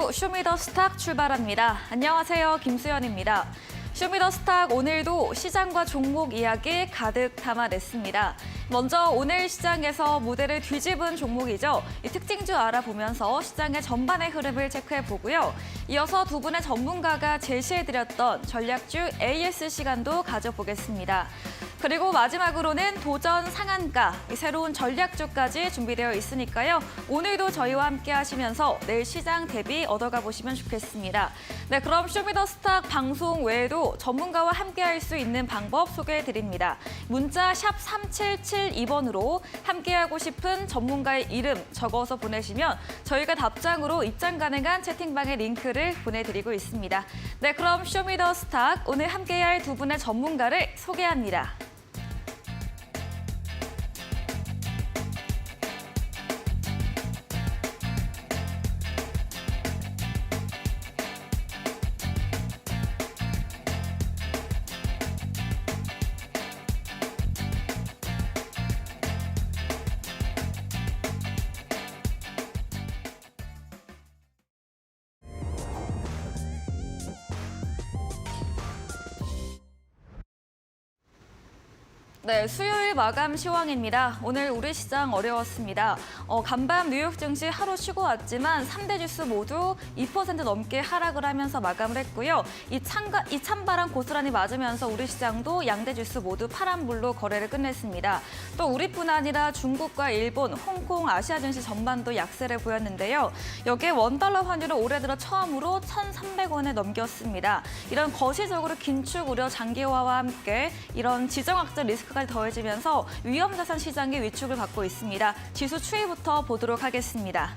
오늘도 쇼미더스탁 출발합니다. 안녕하세요, 김수연입니다. 쇼미더스탁 오늘도 시장과 종목 이야기 가득 담아냈습니다. 먼저 오늘 시장에서 무대를 뒤집은 종목이죠. 이 특징주 알아보면서 시장의 전반의 흐름을 체크해보고요. 이어서 두 분의 전문가가 제시해드렸던 전략주 AS 시간도 가져보겠습니다. 그리고 마지막으로는 도전 상한가, 새로운 전략주까지 준비되어 있으니까요. 오늘도 저희와 함께 하시면서 내일 시장 대비 얻어가 보시면 좋겠습니다. 네, 그럼 쇼미더스탁 방송 외에도 전문가와 함께 할 수 있는 방법 소개해드립니다. 문자 샵 3772번으로 함께하고 싶은 전문가의 이름 적어서 보내시면 저희가 답장으로 입장 가능한 채팅방의 링크를 보내드리고 있습니다. 네, 그럼 쇼미더스탁 오늘 함께해야 할 두 분의 전문가를 소개합니다. 네, 수요일 마감 시황입니다. 오늘 우리 시장 어려웠습니다. 간밤 뉴욕 증시 하루 쉬고 왔지만 3대 지수 모두 2% 넘게 하락을 하면서 마감을 했고요. 이 찬바람 고스란히 맞으면서 우리 시장도 양대 지수 모두 파란불로 거래를 끝냈습니다. 또 우리뿐 아니라 중국과 일본, 홍콩, 아시아 증시 전반도 약세를 보였는데요. 여기에 원달러 환율은 올해 들어 처음으로 1,300원에 넘겼습니다. 이런 거시적으로 긴축 우려 장기화와 함께 이런 지정학적 리스크까지 더해지면서 위험자산 시장의 위축을 받고 있습니다. 지수 추이부터 보도록 하겠습니다.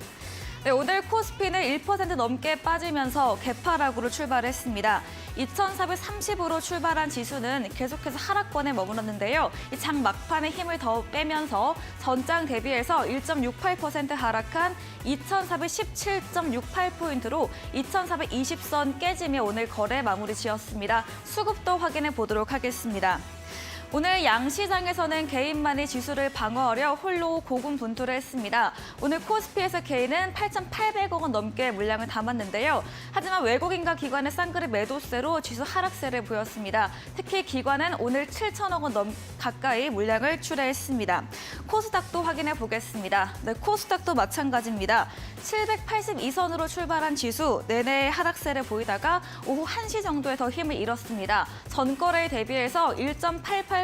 네, 오늘 코스피는 1% 넘게 빠지면서 개파락으로 출발했습니다. 2,430으로 출발한 지수는 계속해서 하락권에 머물렀는데요. 이 장 막판에 힘을 더 빼면서 전장 대비해서 1.68% 하락한 2,417.68포인트로 2,420선 깨지며 오늘 거래 마무리 지었습니다. 수급도 확인해 보도록 하겠습니다. 오늘 양시장에서는 개인만이 지수를 방어하려 홀로 고군분투를 했습니다. 오늘 코스피에서 개인은 8,800억 원 넘게 물량을 담았는데요. 하지만 외국인과 기관의 쌍그릇 매도세로 지수 하락세를 보였습니다. 특히 기관은 오늘 7,000억 원 가까이 물량을 출하했습니다. 코스닥도 확인해 보겠습니다. 네, 코스닥도 마찬가지입니다. 782선으로 출발한 지수 내내 하락세를 보이다가 오후 1시 정도에 더 힘을 잃었습니다. 전거래에 대비해서 1.88%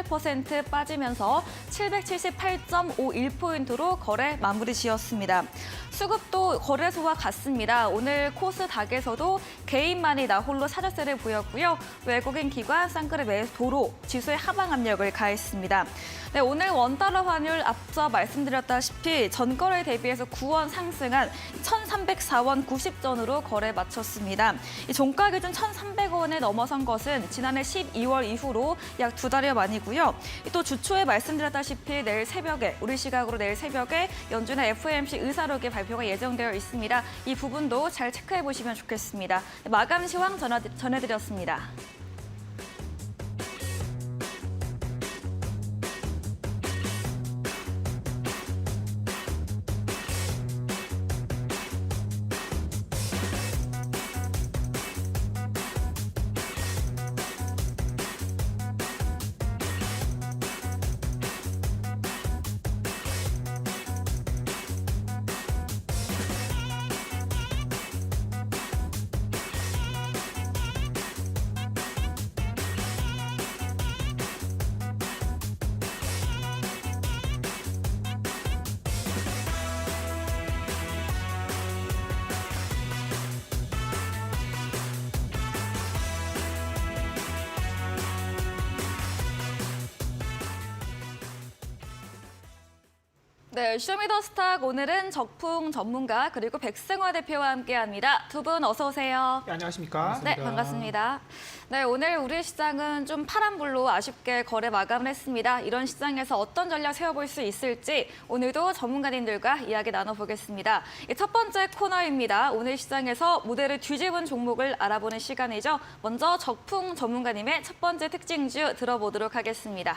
빠지면서 778.51포인트로 거래 마무리 지었습니다. 수급도 거래소와 같습니다. 오늘 코스닥에서도 개인만이 나홀로 사절세를 보였고요. 외국인 기관 쌍그릇 매도로 지수의 하방 압력을 가했습니다. 네, 오늘 원달러 환율 앞서 말씀드렸다시피 전거래에 대비해서 9원 상승한 1,304원 90전으로 거래 마쳤습니다. 이 종가 기준 1,300원에 넘어선 것은 지난해 12월 이후로 약 2달여 만이고요. 또 주초에 말씀드렸다시피 내일 새벽에 우리 시각으로 내일 새벽에 연준의 FOMC 의사록의 발표가 예정되어 있습니다. 이 부분도 잘 체크해 보시면 좋겠습니다. 마감 시황 전해드렸습니다. 네, 쇼미더스탁 오늘은 적풍 전문가 그리고 백승화 대표와 함께합니다. 두 분 어서 오세요. 네, 안녕하십니까? 네, 반갑습니다. 네, 오늘 우리 시장은 좀 파란불로 아쉽게 거래 마감을 했습니다. 이런 시장에서 어떤 전략 세워볼 수 있을지 오늘도 전문가님들과 이야기 나눠보겠습니다. 첫 번째 코너입니다. 오늘 시장에서 무대를 뒤집은 종목을 알아보는 시간이죠. 먼저 적풍 전문가님의 첫 번째 특징주 들어보도록 하겠습니다.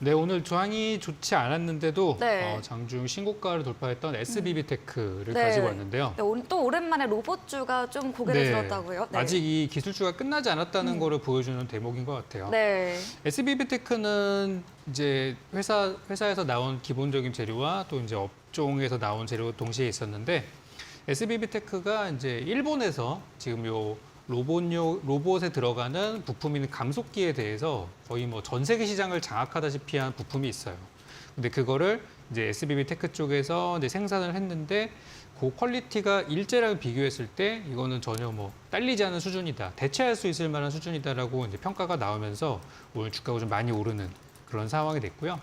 네, 오늘 조항이 좋지 않았는데도 네. 장중 신고가를 돌파했던 SBB테크를 네. 가지고 왔는데요. 네, 또 오랜만에 로봇주가 좀 고개를 들었다고요? 네. 아직 이 기술주가 끝나지 않았다는 거를 보여주는 대목인 것 같아요. 네. SBB테크는 이제 회사에서 나온 기본적인 재료와 또 이제 업종에서 나온 재료가 동시에 있었는데 SBB테크가 이제 일본에서 지금 요 로봇에 들어가는 부품인 감속기에 대해서 거의 뭐 전 세계 시장을 장악하다시피 한 부품이 있어요. 근데 그거를 이제 SBB테크 쪽에서 이제 생산을 했는데 그 퀄리티가 일제랑 비교했을 때 이거는 전혀 뭐 딸리지 않은 수준이다. 대체할 수 있을 만한 수준이다라고 이제 평가가 나오면서 오늘 주가가 좀 많이 오르는 그런 상황이 됐고요.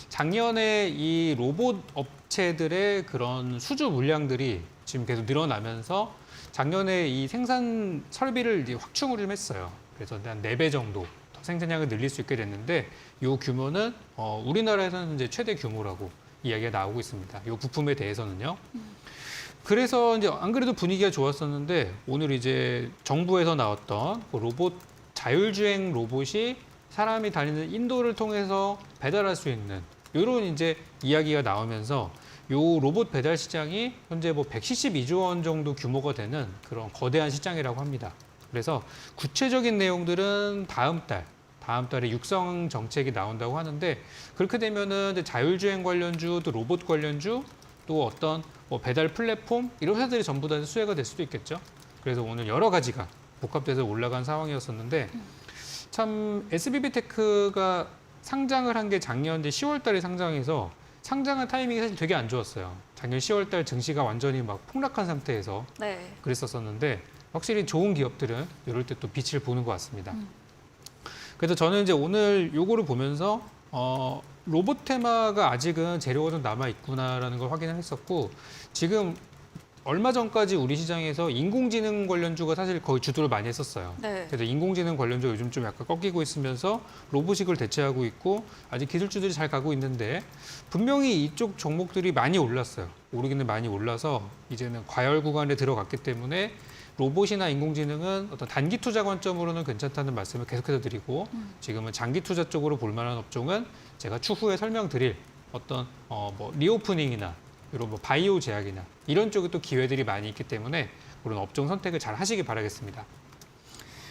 작년에 이 로봇 업체들의 그런 수주 물량들이 지금 계속 늘어나면서 작년에 이 생산 설비를 이제 확충을 좀 했어요. 그래서 한 4배 정도 더 생산량을 늘릴 수 있게 됐는데 이 규모는 우리나라에서는 이제 최대 규모라고 이야기가 나오고 있습니다. 이 부품에 대해서는요. 그래서 이제 안 그래도 분위기가 좋았었는데 오늘 이제 정부에서 나왔던 그 로봇 자율주행 로봇이 사람이 다니는 인도를 통해서 배달할 수 있는 이런 이제 이야기가 나오면서 요 로봇 배달 시장이 현재 뭐 172조 원 정도 규모가 되는 그런 거대한 시장이라고 합니다. 그래서 구체적인 내용들은 다음 달에 육성 정책이 나온다고 하는데 그렇게 되면은 이제 자율주행 관련주, 또 로봇 관련주, 또 어떤 뭐 배달 플랫폼 이런 회사들이 전부 다 수혜가 될 수도 있겠죠. 그래서 오늘 여러 가지가 복합돼서 올라간 상황이었었는데 참 SBB테크가 상장을 한 게 작년 이제 10월 달에 상장해서 상장한 타이밍이 사실 되게 안 좋았어요. 작년 10월 달 증시가 완전히 막 폭락한 상태에서 네. 그랬었었는데 확실히 좋은 기업들은 이럴 때 또 빛을 보는 것 같습니다. 그래서 저는 이제 오늘 요거를 보면서 로봇 테마가 아직은 재료가 좀 남아 있구나라는 걸 확인을 했었고 지금 얼마 전까지 우리 시장에서 인공지능 관련주가 사실 거의 주도를 많이 했었어요. 네. 그래서 인공지능 관련주 요즘 좀 약간 꺾이고 있으면서 로보틱을 대체하고 있고 아직 기술주들이 잘 가고 있는데 분명히 이쪽 종목들이 많이 올랐어요. 오르기는 많이 올라서 이제는 과열 구간에 들어갔기 때문에 로봇이나 인공지능은 어떤 단기 투자 관점으로는 괜찮다는 말씀을 계속해서 드리고 지금은 장기 투자 쪽으로 볼 만한 업종은 제가 추후에 설명드릴 어떤 뭐 리오프닝이나 이런 뭐 바이오 제약이나 이런 쪽에 또 기회들이 많이 있기 때문에 그런 업종 선택을 잘 하시기 바라겠습니다.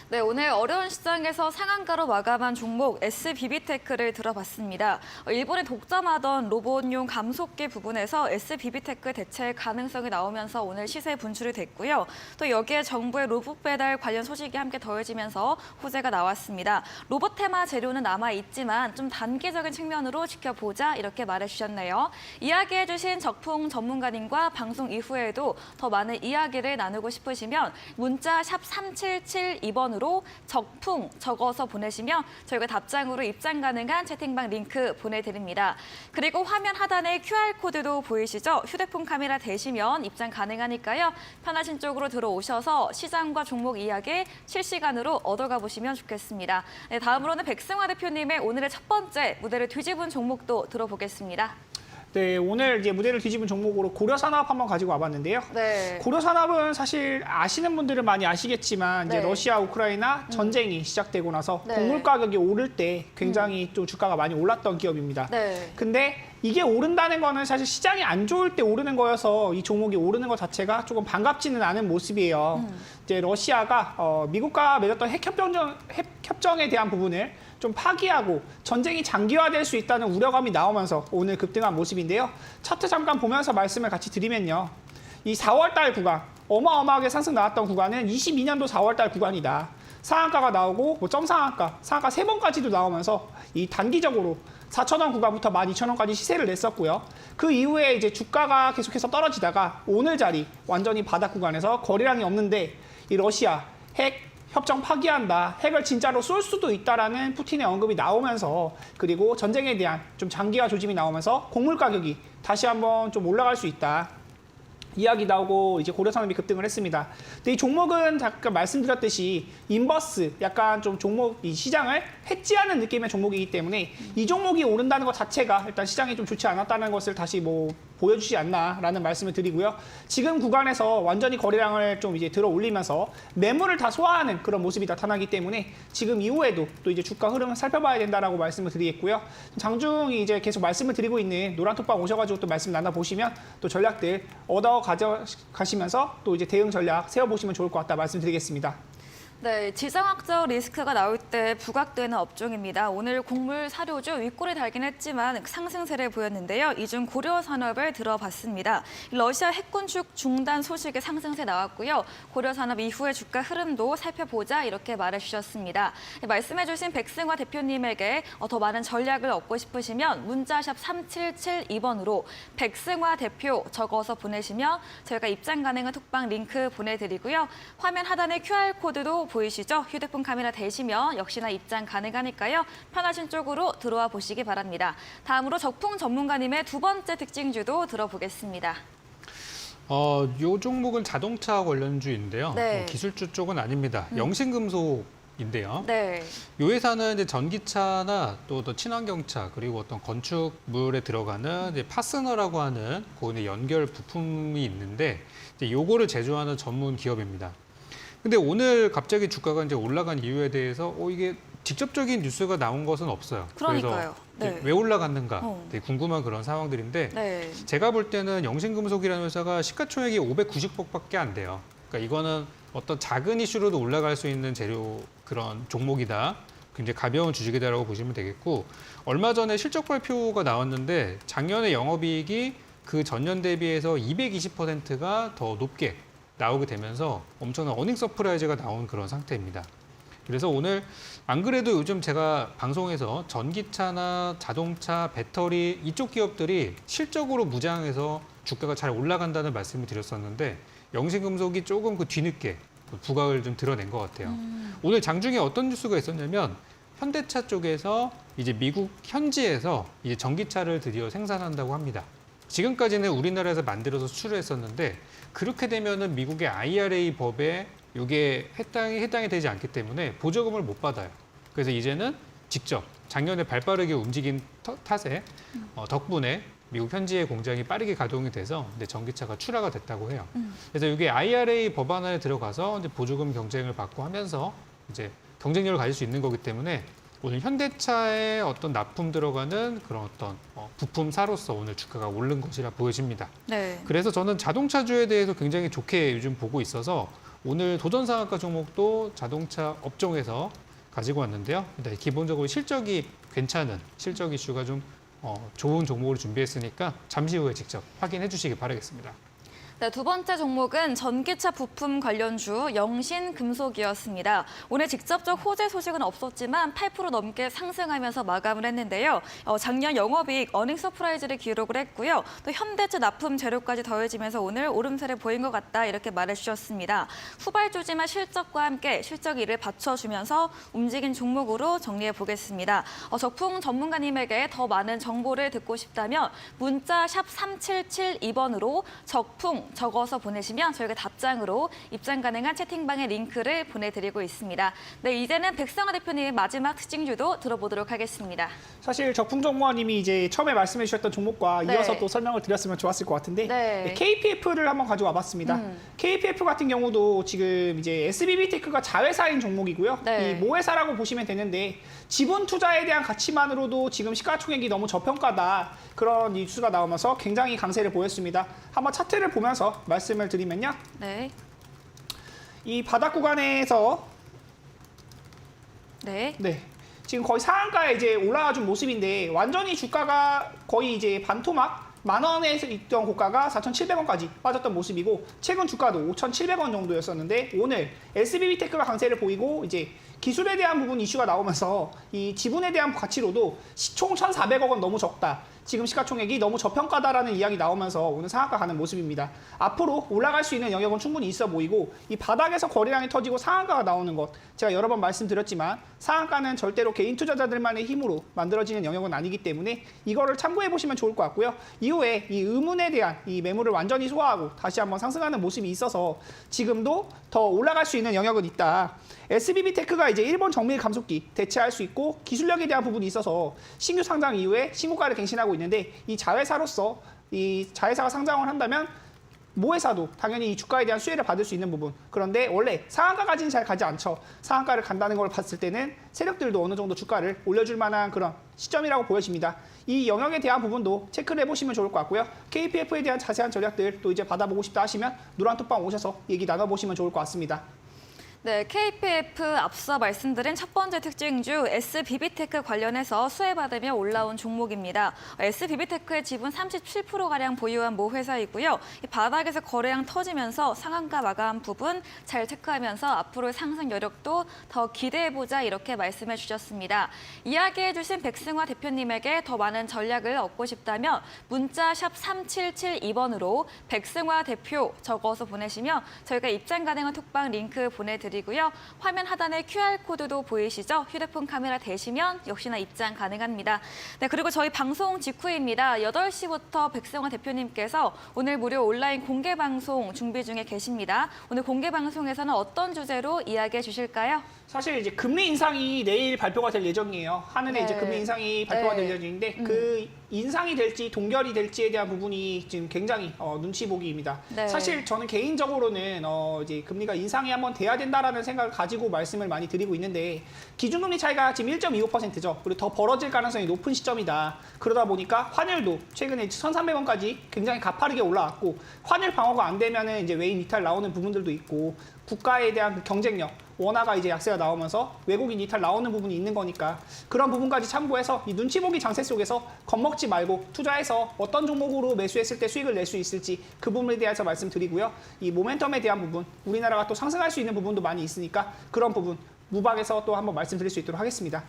네, 오늘 어려운 시장에서 상한가로 마감한 종목 SBB테크를 들어봤습니다. 일본이 독점하던 로봇용 감속기 부분에서 SBB테크 대체 가능성이 나오면서 오늘 시세 분출이 됐고요. 또 여기에 정부의 로봇 배달 관련 소식이 함께 더해지면서 호재가 나왔습니다. 로봇 테마 재료는 남아있지만 좀 단기적인 측면으로 지켜보자 이렇게 말해주셨네요. 이야기해주신 적풍 전문가님과 방송 이후에도 더 많은 이야기를 나누고 싶으시면 문자 샵 3772번으로 적풍 적어서 보내시면 저희가 답장으로 입장 가능한 채팅방 링크 보내드립니다. 그리고 화면 하단에 QR코드도 보이시죠? 휴대폰 카메라 대시면 입장 가능하니까요. 편하신 쪽으로 들어오셔서 시장과 종목 이야기 실시간으로 얻어가 보시면 좋겠습니다. 네, 다음으로는 백승화 대표님의 오늘의 첫 번째 무대를 뒤집은 종목도 들어보겠습니다. 네, 오늘 이제 무대를 뒤집은 종목으로 고려산업 한번 가지고 와봤는데요. 네. 고려산업은 사실 아시는 분들은 많이 아시겠지만 이제 네. 러시아 우크라이나 전쟁이 시작되고 나서 네. 곡물 가격이 오를 때 굉장히 또 주가가 많이 올랐던 기업입니다. 네. 근데 이게 오른다는 거는 사실 시장이 안 좋을 때 오르는 거여서 이 종목이 오르는 것 자체가 조금 반갑지는 않은 모습이에요. 이제 러시아가 미국과 맺었던 핵협정에 대한 부분을 좀 파기하고 전쟁이 장기화될 수 있다는 우려감이 나오면서 오늘 급등한 모습인데요. 차트 잠깐 보면서 말씀을 같이 드리면요. 이 4월달 구간, 어마어마하게 상승 나왔던 구간은 22년도 4월달 구간이다. 상한가가 나오고 뭐 점상한가, 상한가 3번까지도 나오면서 이 단기적으로 4,000원 구간부터 12,000원까지 시세를 냈었고요. 그 이후에 이제 주가가 계속해서 떨어지다가 오늘 자리 완전히 바닥 구간에서 거래량이 없는데 이 러시아 핵 협정 파기한다. 핵을 진짜로 쏠 수도 있다라는 푸틴의 언급이 나오면서 그리고 전쟁에 대한 좀 장기화 조짐이 나오면서 곡물 가격이 다시 한번 좀 올라갈 수 있다. 이야기 나오고 이제 고려산업이 급등을 했습니다. 근데 이 종목은 잠깐 말씀드렸듯이 인버스 약간 좀 종목 이 시장을 해지하는 느낌의 종목이기 때문에 이 종목이 오른다는 것 자체가 일단 시장이 좀 좋지 않았다는 것을 다시 뭐 보여주지 않나라는 말씀을 드리고요. 지금 구간에서 완전히 거래량을 좀 이제 들어 올리면서 매물을 다 소화하는 그런 모습이 나타나기 때문에 지금 이후에도 또 이제 주가 흐름을 살펴봐야 된다라고 말씀을 드리겠고요. 장중이 이제 계속 말씀을 드리고 있는 노란톡방 오셔가지고 또 말씀 나눠보시면 또 전략들 얻어 가져가시면서 또 이제 대응 전략 세워보시면 좋을 것 같다 말씀드리겠습니다. 네, 지정학적 리스크가 나올 때 부각되는 업종입니다. 오늘 곡물 사료주 윗골이 달긴 했지만 상승세를 보였는데요. 이중 고려 산업을 들어봤습니다. 러시아 핵군축 중단 소식에 상승세 나왔고요. 고려 산업 이후의 주가 흐름도 살펴보자 이렇게 말해주셨습니다. 말씀해주신 백승화 대표님에게 더 많은 전략을 얻고 싶으시면 문자샵 3772번으로 백승화 대표 적어서 보내시면 저희가 입장 가능한 톡방 링크 보내드리고요. 화면 하단에 QR코드도 보이시죠? 휴대폰 카메라 대시면 역시나 입장 가능하니까요. 편하신 쪽으로 들어와 보시기 바랍니다. 다음으로 적풍 전문가님의 두 번째 특징주도 들어보겠습니다. 요 종목은 자동차 관련주인데요. 네. 기술주 쪽은 아닙니다. 영신금속인데요. 네. 이 회사는 이제 전기차나 또 친환경차 그리고 어떤 건축물에 들어가는 이제 파스너라고 하는 그 연결 부품이 있는데 이제 요거를 제조하는 전문 기업입니다. 근데 오늘 갑자기 주가가 이제 올라간 이유에 대해서 이게 직접적인 뉴스가 나온 것은 없어요. 그러니까요. 그래서 네. 왜 올라갔는가 되게 어. 궁금한 그런 상황들인데 네. 제가 볼 때는 영신금속이라는 회사가 시가총액이 590억밖에 안 돼요. 그러니까 이거는 어떤 작은 이슈로도 올라갈 수 있는 재료 그런 종목이다. 굉장히 가벼운 주식이다라고 보시면 되겠고 얼마 전에 실적 발표가 나왔는데 작년에 영업이익이 그 전년 대비해서 220%가 더 높게 나오게 되면서 엄청난 어닝 서프라이즈가 나온 그런 상태입니다. 그래서 오늘 안 그래도 요즘 제가 방송에서 전기차나 자동차, 배터리 이쪽 기업들이 실적으로 무장해서 주가가 잘 올라간다는 말씀을 드렸었는데 영신금속이 조금 그 뒤늦게 부각을 좀 드러낸 것 같아요. 오늘 장중에 어떤 뉴스가 있었냐면 현대차 쪽에서 이제 미국 현지에서 이제 전기차를 드디어 생산한다고 합니다. 지금까지는 우리나라에서 만들어서 수출했었는데 그렇게 되면은 미국의 IRA 법에 이게 해당이 되지 않기 때문에 보조금을 못 받아요. 그래서 이제는 직접 작년에 발빠르게 움직인 탓에 덕분에 미국 현지의 공장이 빠르게 가동이 돼서 이제 전기차가 출하가 됐다고 해요. 그래서 이게 IRA 법안에 들어가서 이제 보조금 경쟁을 받고 하면서 이제 경쟁력을 가질 수 있는 거기 때문에 오늘 현대차에 어떤 납품 들어가는 그런 어떤 부품사로서 오늘 주가가 오른 것이라 보여집니다. 네. 그래서 저는 자동차주에 대해서 굉장히 좋게 요즘 보고 있어서 오늘 도전상한가 종목도 자동차 업종에서 가지고 왔는데요. 일단 기본적으로 실적이 괜찮은 실적 이슈가 좀 좋은 종목을 준비했으니까 잠시 후에 직접 확인해 주시기 바라겠습니다. 네, 두 번째 종목은 전기차 부품 관련주 영신금속이었습니다. 오늘 직접적 호재 소식은 없었지만 8% 넘게 상승하면서 마감을 했는데요. 작년 영업이익 어닝 서프라이즈를 기록을 했고요. 또 현대차 납품 재료까지 더해지면서 오늘 오름세를 보인 것 같다 이렇게 말해주셨습니다. 후발주지만 실적과 함께 실적 1을 받쳐주면서 움직인 종목으로 정리해 보겠습니다. 적풍 전문가님에게 더 많은 정보를 듣고 싶다면 문자 샵 3772번으로 적풍 적어서 보내시면 저희가 답장으로 입장 가능한 채팅방의 링크를 보내드리고 있습니다. 네, 이제는 백성화 대표님의 마지막 특징주도 들어보도록 하겠습니다. 사실 적풍정모아님이 이제 처음에 말씀해 주셨던 종목과 네. 이어서 또 설명을 드렸으면 좋았을 것 같은데 네. KPF를 한번 가져와 봤습니다. KPF 같은 경우도 지금 이제 SBB테크가 자회사인 종목이고요. 네. 이 모회사라고 보시면 되는데 지분 투자에 대한 가치만으로도 지금 시가총액이 너무 저평가다. 그런 뉴스가 나오면서 굉장히 강세를 보였습니다. 한번 차트를 보면서 말씀을 드리면요. 네. 이 바닥 구간에서 네. 지금 거의 상한가에 이제 올라와 준 모습인데 완전히 주가가 거의 이제 반토막 10,000원에서 있던 고가가 4,700원까지 빠졌던 모습이고 최근 주가도 5,700원 정도였었는데 오늘 SBB테크가 강세를 보이고 이제 기술에 대한 부분 이슈가 나오면서 이 지분에 대한 가치로도 총 1,400억 원 너무 적다. 지금 시가총액이 너무 저평가다라는 이야기 나오면서 오늘 상한가 가는 모습입니다. 앞으로 올라갈 수 있는 영역은 충분히 있어 보이고 이 바닥에서 거래량이 터지고 상한가가 나오는 것 제가 여러 번 말씀드렸지만 상한가는 절대로 개인 투자자들만의 힘으로 만들어지는 영역은 아니기 때문에 이거를 참고해 보시면 좋을 것 같고요. 이후에 이 의문에 대한 이 매물을 완전히 소화하고 다시 한번 상승하는 모습이 있어서 지금도 더 올라갈 수 있는 영역은 있다. SBB테크가 이제 일본 정밀 감속기 대체할 수 있고 기술력에 대한 부분이 있어서 신규 상장 이후에 신고가를 갱신하고 있는데 이 자회사로서 이 자회사가 상장을 한다면 모회사도 당연히 이 주가에 대한 수혜를 받을 수 있는 부분. 그런데 원래 상한가까지는 잘 가지 않죠. 상한가를 간다는 걸 봤을 때는 세력들도 어느 정도 주가를 올려줄 만한 그런 시점이라고 보여집니다. 이 영역에 대한 부분도 체크를 해보시면 좋을 것 같고요. KPF에 대한 자세한 전략들 또 이제 받아보고 싶다 하시면 노란톡방 오셔서 얘기 나눠보시면 좋을 것 같습니다. 네, KPF 앞서 말씀드린 첫 번째 특징주 SBB테크 관련해서 수혜받으며 올라온 종목입니다. SBB테크의 지분 37%가량 보유한 모 회사이고요. 이 바닥에서 거래량 터지면서 상한가 마감 부분 잘 체크하면서 앞으로의 상승 여력도 더 기대해보자 이렇게 말씀해 주셨습니다. 이야기해 주신 백승화 대표님에게 더 많은 전략을 얻고 싶다면 문자 샵 3772번으로 백승화 대표 적어서 보내시면 저희가 입장 가능한 톡방 링크 보내드리고요. 화면 하단에 QR코드도 보이시죠? 휴대폰 카메라 대시면 역시나 입장 가능합니다. 네, 그리고 저희 방송 직후입니다. 8시부터 백승화 대표님께서 오늘 무료 온라인 공개 방송 준비 중에 계십니다. 오늘 공개 방송에서는 어떤 주제로 이야기해 주실까요? 사실 이제 금리 인상이 내일 발표가 될 예정이에요. 한은에 네. 이제 금리 인상이 발표가 될 네. 예정인데 그 인상이 될지 동결이 될지에 대한 부분이 지금 굉장히 눈치 보기입니다. 네. 사실 저는 개인적으로는 이제 금리가 인상이 한번 돼야 된다라는 생각을 가지고 말씀을 많이 드리고 있는데 기준금리 차이가 지금 1.25%죠. 그리고 더 벌어질 가능성이 높은 시점이다. 그러다 보니까 환율도 최근에 1,300원까지 굉장히 가파르게 올라왔고 환율 방어가 안 되면은 이제 외인 이탈 나오는 부분들도 있고 국가에 대한 그 경쟁력 원화가 이제 약세가 나오면서 외국인 이탈 나오는 부분이 있는 거니까 그런 부분까지 참고해서 이 눈치 보기 장세 속에서 겁먹지 말고 투자해서 어떤 종목으로 매수했을 때 수익을 낼 수 있을지 그 부분에 대해서 말씀드리고요. 이 모멘텀에 대한 부분, 우리나라가 또 상승할 수 있는 부분도 많이 있으니까 그런 부분 무방에서 또 한번 말씀드릴 수 있도록 하겠습니다.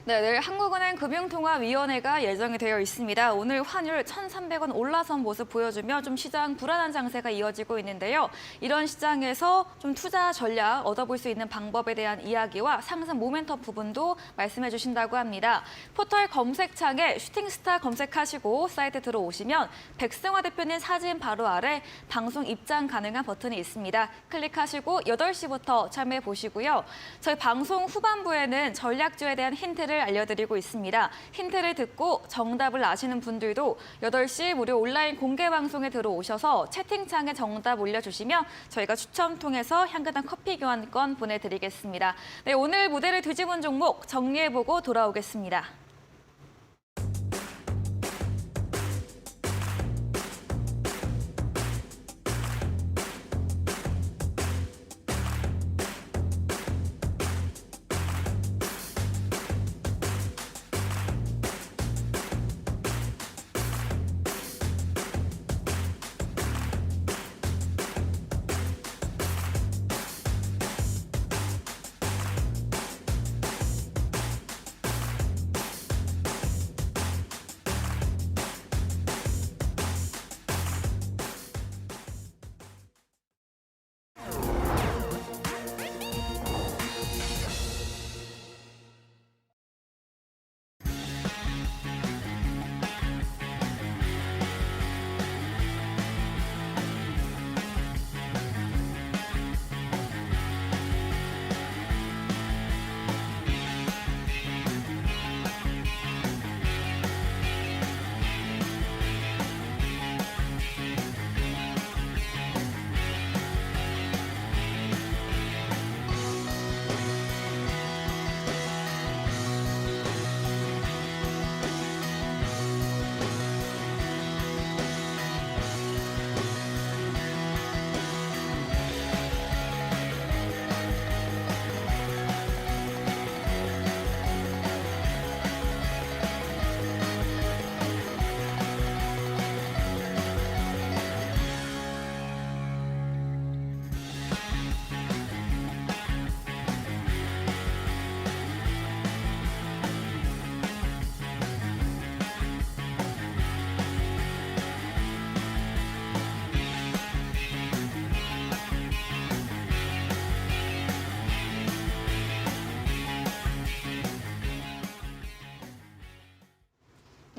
네, 내일 한국은행 금융통화위원회가 예정이 되어 있습니다. 오늘 환율 1,300원 올라선 모습 보여주며 좀 시장 불안한 장세가 이어지고 있는데요. 이런 시장에서 좀 투자 전략 얻어볼 수 있는 방법에 대한 이야기와 상승 모멘텀 부분도 말씀해 주신다고 합니다. 포털 검색창에 슈팅스타 검색하시고 사이트 들어오시면 백승화 대표님 사진 바로 아래 방송 입장 가능한 버튼이 있습니다. 클릭하시고 8시부터 참여해 보시고요. 저희 방송 후반부에는 전략주에 대한 힌트를 알려드리고 있습니다. 힌트를 듣고 정답을 아시는 분들도 8시 무료 온라인 공개 방송에 들어오셔서 채팅창에 정답 올려주시면 저희가 추첨 통해서 향긋한 커피 교환권 보내드리겠습니다. 네, 오늘 무대를 뒤집은 종목 정리해보고 돌아오겠습니다.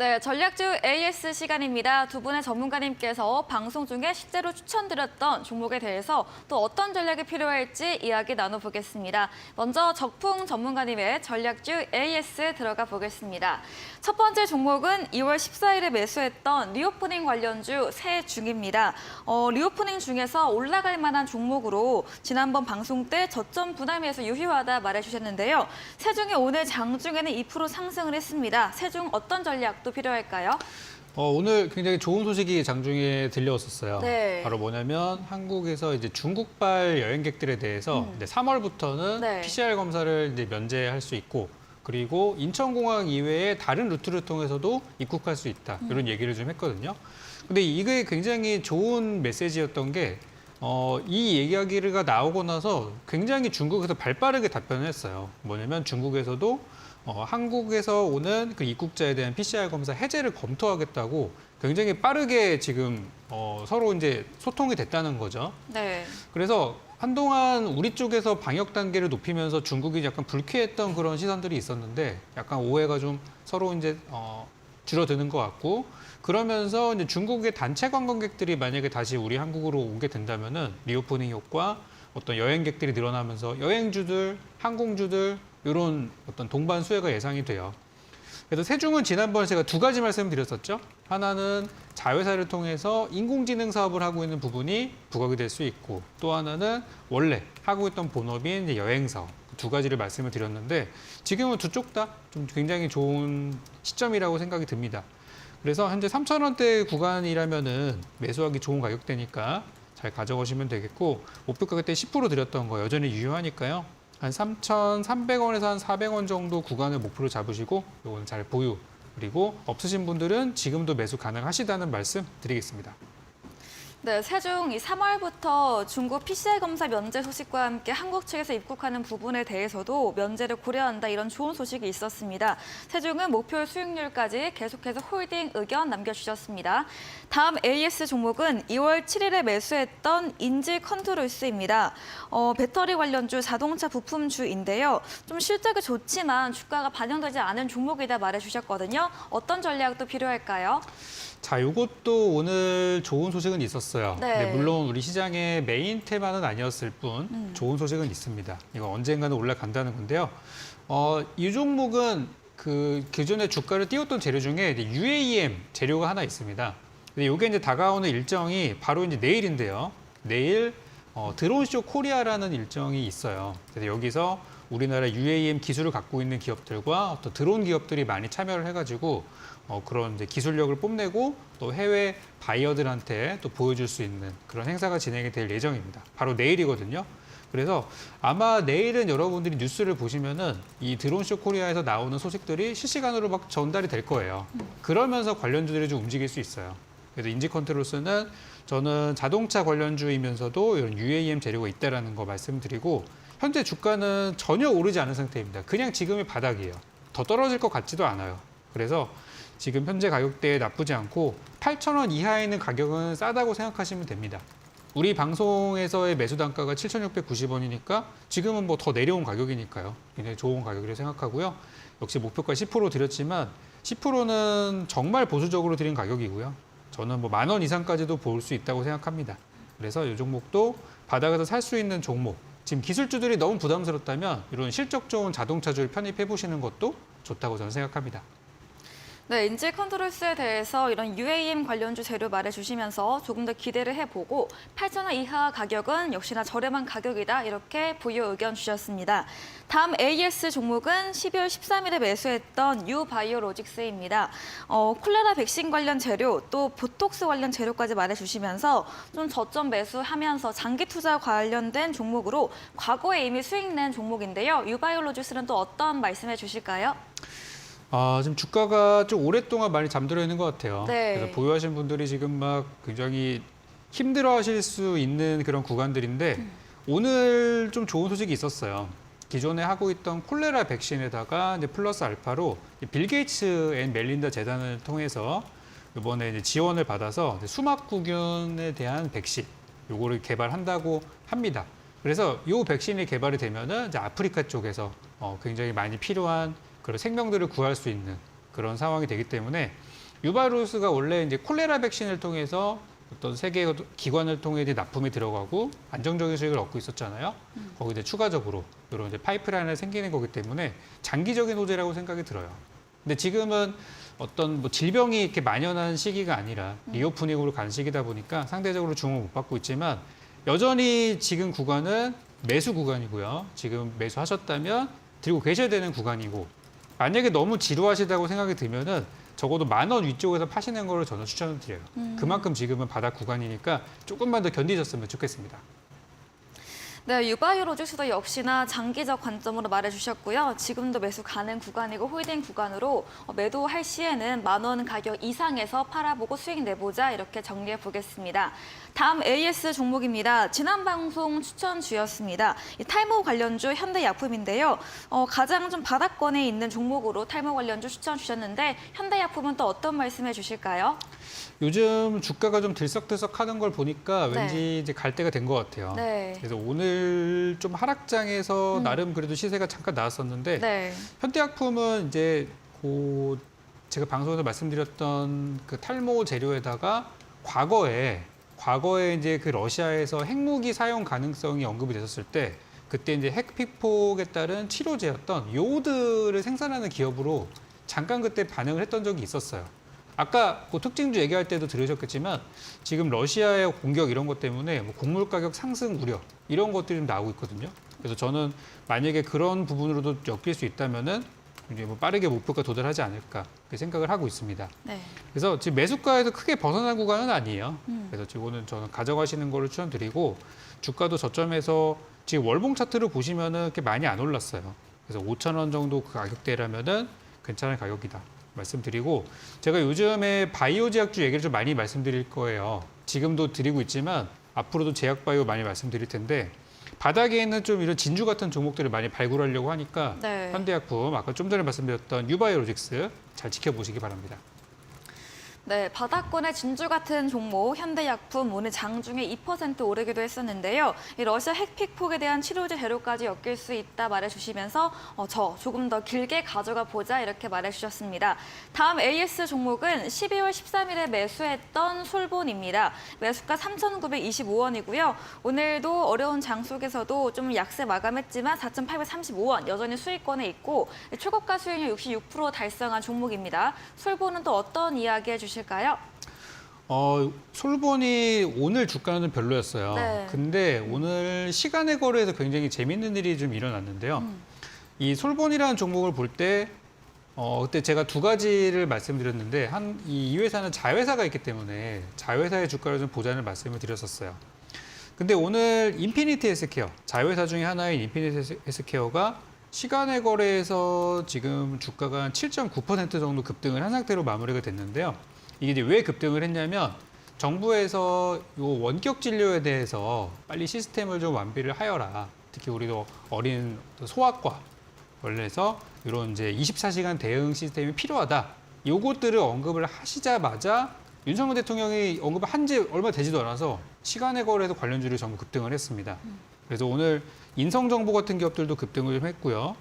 네, 전략주 AS 시간입니다. 두 분의 전문가님께서 방송 중에 실제로 추천드렸던 종목에 대해서 또 어떤 전략이 필요할지 이야기 나눠보겠습니다. 먼저 적풍 전문가님의 전략주 AS 들어가 보겠습니다. 첫 번째 종목은 2월 14일에 매수했던 리오프닝 관련주 세중입니다. 리오프닝 중에서 올라갈 만한 종목으로 지난번 방송 때 저점 분할매수 유효하다 말해주셨는데요. 세중이 오늘 장중에는 2% 상승을 했습니다. 세중 어떤 전략도 필요할까요? 오늘 굉장히 좋은 소식이 장중에 들려왔었어요. 네. 바로 뭐냐면 한국에서 이제 중국발 여행객들에 대해서 이제 3월부터는 네. PCR 검사를 이제 면제할 수 있고, 그리고 인천공항 이외에 다른 루트를 통해서도 입국할 수 있다. 이런 얘기를 좀 했거든요. 근데 이게 굉장히 좋은 메시지였던 게 이 이야기가 나오고 나서 굉장히 중국에서 발빠르게 답변을 했어요. 뭐냐면 중국에서도 한국에서 오는 그 입국자에 대한 PCR 검사 해제를 검토하겠다고 굉장히 빠르게 지금 서로 이제 소통이 됐다는 거죠. 네. 그래서 한동안 우리 쪽에서 방역 단계를 높이면서 중국이 약간 불쾌했던 그런 시선들이 있었는데 약간 오해가 좀 서로 이제 줄어드는 것 같고, 그러면서 이제 중국의 단체 관광객들이 만약에 다시 우리 한국으로 오게 된다면은 리오프닝 효과, 어떤 여행객들이 늘어나면서 여행주들, 항공주들 이런 어떤 동반 수혜가 예상이 돼요. 그래서 세중은 지난번에 제가 두 가지 말씀드렸었죠. 하나는 자회사를 통해서 인공지능 사업을 하고 있는 부분이 부각이 될 수 있고, 또 하나는 원래 하고 있던 본업인 이제 여행 사업. 두 가지를 말씀을 드렸는데 지금은 두 쪽 다 좀 굉장히 좋은 시점이라고 생각이 듭니다. 그래서 현재 3,000원대 구간이라면은 매수하기 좋은 가격대니까 잘 가져가시면 되겠고, 목표 가격대 10% 드렸던 거 여전히 유효하니까요. 한 3,300원에서 한 400원 정도 구간을 목표로 잡으시고 이건 잘 보유, 그리고 없으신 분들은 지금도 매수 가능하시다는 말씀 드리겠습니다. 네, 세중 이 3월부터 중국 PCR 검사 면제 소식과 함께 한국 측에서 입국하는 부분에 대해서도 면제를 고려한다, 이런 좋은 소식이 있었습니다. 세중은 목표 수익률까지 계속해서 홀딩 의견 남겨주셨습니다. 다음 AS 종목은 2월 7일에 매수했던 인지 컨트롤스입니다. 배터리 관련주 자동차 부품주인데요. 좀 실적이 좋지만 주가가 반영되지 않은 종목이다 말해주셨거든요. 어떤 전략도 필요할까요? 자, 이것도 오늘 좋은 소식은 있었어요. 네. 근데 물론 우리 시장의 메인 테마는 아니었을 뿐 좋은 소식은 있습니다. 이거 언젠가는 올라간다는 건데요. 이 종목은 그 기존에 주가를 띄웠던 재료 중에 이제 UAM 재료가 하나 있습니다. 근데 이게 이제 다가오는 일정이 바로 이제 내일인데요. 내일 드론쇼 코리아라는 일정이 있어요. 그래서 여기서 우리나라 UAM 기술을 갖고 있는 기업들과 어떤 드론 기업들이 많이 참여를 해가지고 그런 이제 기술력을 뽐내고 또 해외 바이어들한테 또 보여줄 수 있는 그런 행사가 진행이 될 예정입니다. 바로 내일이거든요. 그래서 아마 내일은 여러분들이 뉴스를 보시면은 이 드론쇼 코리아에서 나오는 소식들이 실시간으로 막 전달이 될 거예요. 그러면서 관련주들이 좀 움직일 수 있어요. 그래서 인지컨트롤스는 저는 자동차 관련주이면서도 이런 UAM 재료가 있다라는 거 말씀드리고, 현재 주가는 전혀 오르지 않은 상태입니다. 그냥 지금이 바닥이에요. 더 떨어질 것 같지도 않아요. 그래서 지금 현재 가격대에 나쁘지 않고 8,000원 이하에 있는 가격은 싸다고 생각하시면 됩니다. 우리 방송에서의 매수 단가가 7,690원이니까 지금은 뭐 더 내려온 가격이니까요. 굉장히 좋은 가격이라고 생각하고요. 역시 목표가 10% 드렸지만 10%는 정말 보수적으로 드린 가격이고요. 저는 뭐 10,000원 이상까지도 볼 수 있다고 생각합니다. 그래서 이 종목도 바닥에서 살 수 있는 종목. 지금 기술주들이 너무 부담스럽다면 이런 실적 좋은 자동차주를 편입해 보시는 것도 좋다고 저는 생각합니다. 네, 인지 컨트롤스에 대해서 이런 UAM 관련주 재료 말해주시면서 조금 더 기대를 해보고 8,000원 이하 가격은 역시나 저렴한 가격이다, 이렇게 부유 의견 주셨습니다. 다음 AS 종목은 12월 13일에 매수했던 유바이오로직스입니다. 콜레라 백신 관련 재료, 또 보톡스 관련 재료까지 말해주시면서 좀 저점 매수하면서 장기 투자 관련된 종목으로 과거에 이미 수익 낸 종목인데요. 유바이오로직스는 또 어떤 말씀해 주실까요? 지금 주가가 좀 오랫동안 많이 잠들어 있는 것 같아요. 네. 그래서 보유하신 분들이 지금 막 굉장히 힘들어 하실 수 있는 그런 구간들인데 오늘 좀 좋은 소식이 있었어요. 기존에 하고 있던 콜레라 백신에다가 이제 플러스 알파로 빌 게이츠 앤 멜린다 재단을 통해서 이번에 이제 지원을 받아서 이제 수막구균에 대한 백신 요거를 개발한다고 합니다. 그래서 이 백신이 개발이 되면은 이제 아프리카 쪽에서 굉장히 많이 필요한 그런 생명들을 구할 수 있는 그런 상황이 되기 때문에 유바이러스가 원래 이제 콜레라 백신을 통해서 어떤 세계 기관을 통해 이제 납품이 들어가고 안정적인 수익을 얻고 있었잖아요. 거기에 이제 추가적으로 이런 이제 파이프라인이 생기는 거기 때문에 장기적인 호재라고 생각이 들어요. 근데 지금은 어떤 뭐 질병이 이렇게 만연한 시기가 아니라 리오프닝으로 가는 시기다 보니까 상대적으로 주목을 못 받고 있지만 여전히 지금 구간은 매수 구간이고요. 지금 매수하셨다면 들고 계셔야 되는 구간이고 만약에 너무 지루하시다고 생각이 들면은 적어도 10,000원 위쪽에서 파시는 거를 저는 추천을 드려요. 그만큼 지금은 바닥 구간이니까 조금만 더 견디셨으면 좋겠습니다. 네, 유바이오로직스도 역시나 장기적 관점으로 말해주셨고요. 지금도 매수 가능 구간이고 홀딩 구간으로 매도할 시에는 10,000원 가격 이상에서 팔아보고 수익 내보자 이렇게 정리해 보겠습니다. 다음 AS 종목입니다. 지난 방송 추천주였습니다. 이 탈모 관련주 현대약품인데요. 가장 좀 바닥권에 있는 종목으로 탈모 관련주 추천 주셨는데 현대약품은 또 어떤 말씀해 주실까요? 요즘 주가가 좀 들썩들썩하는 걸 보니까 네. 왠지 이제 갈 때가 된 것 같아요. 네. 그래서 오늘 좀 하락장에서 나름 그래도 시세가 잠깐 나왔었는데 네. 현대약품은 이제 제가 방송에서 말씀드렸던 그 탈모 재료에다가 과거에 이제 그 러시아에서 핵무기 사용 가능성이 언급이 됐었을 때 그때 이제 핵피폭에 따른 치료제였던 요오드를 생산하는 기업으로 잠깐 그때 반응을 했던 적이 있었어요. 아까 그 특징주 얘기할 때도 들으셨겠지만 지금 러시아의 공격 이런 것 때문에 뭐 곡물 가격 상승 우려 이런 것들이 좀 나오고 있거든요. 그래서 저는 만약에 그런 부분으로도 엮일 수 있다면은 이제 뭐 빠르게 목표가 도달하지 않을까 그렇게 생각을 하고 있습니다. 네. 그래서 지금 매수가에서 크게 벗어난 구간은 아니에요. 그래서 지금은 저는 가져가시는 거를 추천드리고 주가도 저점에서 지금 월봉 차트를 보시면은 그렇게 많이 안 올랐어요. 그래서 5,000원 정도 그 가격대라면은 괜찮은 가격이다. 말씀드리고 제가 요즘에 바이오 제약주 얘기를 좀 많이 말씀드릴 거예요. 지금도 드리고 있지만 앞으로도 제약 바이오 많이 말씀드릴 텐데 바닥에 있는 좀 이런 진주 같은 종목들을 많이 발굴하려고 하니까 네. 현대약품 아까 좀 전에 말씀드렸던 유바이오로직스 잘 지켜보시기 바랍니다. 네, 바닥권의 진주 같은 종목 현대약품 오늘 장중에 2% 오르기도 했었는데요. 이 러시아 핵피폭에 대한 치료제 재료까지 엮일 수 있다 말해주시면서 저 조금 더 길게 가져가 보자 이렇게 말해주셨습니다. 다음 AS 종목은 12월 13일에 매수했던 솔본입니다. 매수가 3,925원이고요. 오늘도 어려운 장 속에서도 좀 약세 마감했지만 4,835원 여전히 수익권에 있고 초고가 수익률 66% 달성한 종목입니다. 솔본은 또 어떤 이야기 해주실까요? 솔본이 오늘 주가는 좀 별로였어요. 네. 근데 오늘 시간의 거래에서 굉장히 재밌는 일이 좀 일어났는데요. 이 솔본이라는 종목을 볼 때 그때 제가 두 가지를 말씀드렸는데 이 회사는 자회사가 있기 때문에 자회사의 주가를 좀 보자는 말씀을 드렸었어요. 근데 오늘 인피니티 헬스케어, 자회사 중에 하나인 인피니티 헬스케어가 시간의 거래에서 지금 주가가 한 7.9% 정도 급등을 한 상태로 마무리가 됐는데요. 이게 이제 왜 급등을 했냐면 정부에서 요 원격 진료에 대해서 빨리 시스템을 좀 완비를 하여라. 특히 우리도 어린 소아과 원래서 이런 이제 24시간 대응 시스템이 필요하다. 요것들을 언급을 하시자마자 윤석열 대통령이 언급을 한 지 얼마 되지도 않아서 시간의 거래에서 관련주를 전부 급등을 했습니다. 그래서 오늘 인성정보 같은 기업들도 급등을 좀 했고요.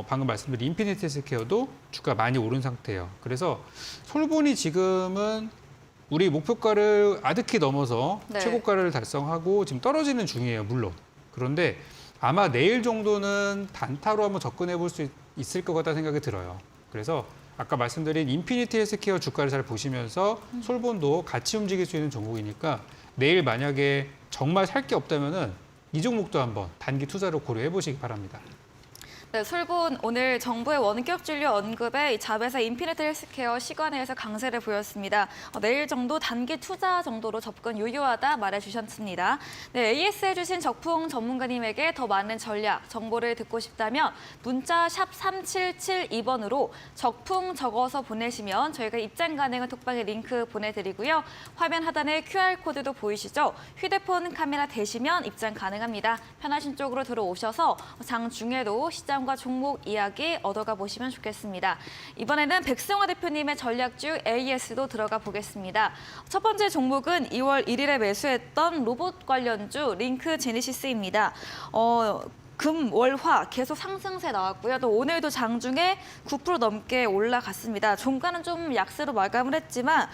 방금 말씀드린 인피니티 헬스케어도 주가 많이 오른 상태예요. 그래서 솔본이 지금은 우리 목표가를 아득히 넘어서 네. 최고가를 달성하고 지금 떨어지는 중이에요, 물론. 그런데 아마 내일 정도는 단타로 한번 접근해 볼 수 있을 것 같다는 생각이 들어요. 그래서 아까 말씀드린 인피니티 헬스케어 주가를 잘 보시면서 솔본도 같이 움직일 수 있는 종목이니까 내일 만약에 정말 살 게 없다면은 이 종목도 한번 단기 투자로 고려해 보시기 바랍니다. 네, 솔본 오늘 정부의 원격 진료 언급에 이 자회사 인피니트 헬스케어 시간에서 강세를 보였습니다. 내일 정도 단기 투자 정도로 접근 유효하다 말해주셨습니다. 네, AS 해주신 적풍 전문가님에게 더 많은 전략, 정보를 듣고 싶다면 문자 샵 3772번으로 적풍 적어서 보내시면 저희가 입장 가능한 톡방에 링크 보내드리고요. 화면 하단에 QR코드도 보이시죠? 휴대폰 카메라 대시면 입장 가능합니다. 편하신 쪽으로 들어오셔서 장중에도 시장과 종목 이야기 얻어가 보시면 좋겠습니다. 이번에는 백승화 대표님의 전략주 AS도 들어가 보겠습니다. 첫 번째 종목은 2월 1일에 매수했던 로봇 관련주 링크 제네시스입니다. 금, 월, 화 계속 상승세 나왔고요. 또 오늘도 장중에 9% 넘게 올라갔습니다. 종가는 좀 약세로 마감을 했지만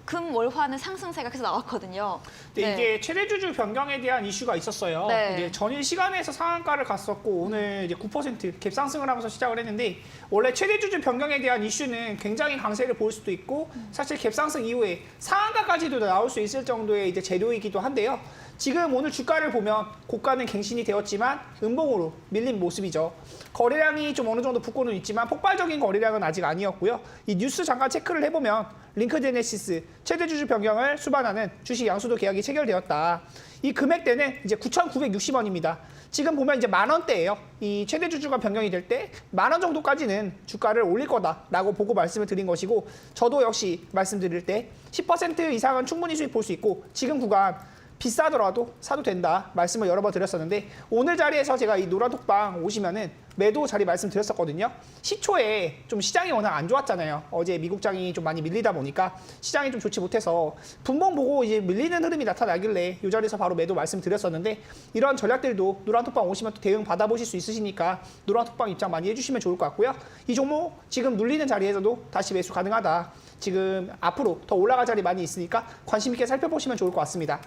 금, 월, 화는 상승세가 계속 나왔거든요. 근데 이게 최대주주 변경에 대한 이슈가 있었어요. 네. 이제 전일 시간에서 상한가를 갔었고 오늘 이제 9% 갭상승을 하면서 시작을 했는데 원래 최대주주 변경에 대한 이슈는 굉장히 강세를 볼 수도 있고 사실 갭상승 이후에 상한가까지도 나올 수 있을 정도의 이제 재료이기도 한데요. 지금 오늘 주가를 보면 고가는 갱신이 되었지만 음봉으로 밀린 모습이죠. 거래량이 좀 어느 정도 붙고는 있지만 폭발적인 거래량은 아직 아니었고요. 이 뉴스 잠깐 체크를 해보면 링크제네시스 최대주주 변경을 수반하는 주식 양수도 계약이 체결되었다. 이 금액대는 이제 9,960원입니다. 지금 보면 이제 10,000원대예요. 이 최대주주가 변경이 될 때 10,000원 정도까지는 주가를 올릴 거다라고 보고 말씀을 드린 것이고 저도 역시 말씀드릴 때 10% 이상은 충분히 수익 볼 수 있고 지금 구간 비싸더라도 사도 된다 말씀을 여러 번 드렸었는데 오늘 자리에서 제가 이 노란톡방 오시면은 매도 자리 말씀드렸었거든요. 시초에 좀 시장이 워낙 안 좋았잖아요. 어제 미국장이 좀 많이 밀리다 보니까 시장이 좀 좋지 못해서 분봉 보고 이제 밀리는 흐름이 나타나길래 이 자리에서 바로 매도 말씀드렸었는데 이런 전략들도 노란톡방 오시면 또 대응 받아보실 수 있으시니까 노란톡방 입장 많이 해주시면 좋을 것 같고요. 이 종목 지금 눌리는 자리에서도 다시 매수 가능하다. 지금 앞으로 더 올라갈 자리 많이 있으니까 관심 있게 살펴보시면 좋을 것 같습니다.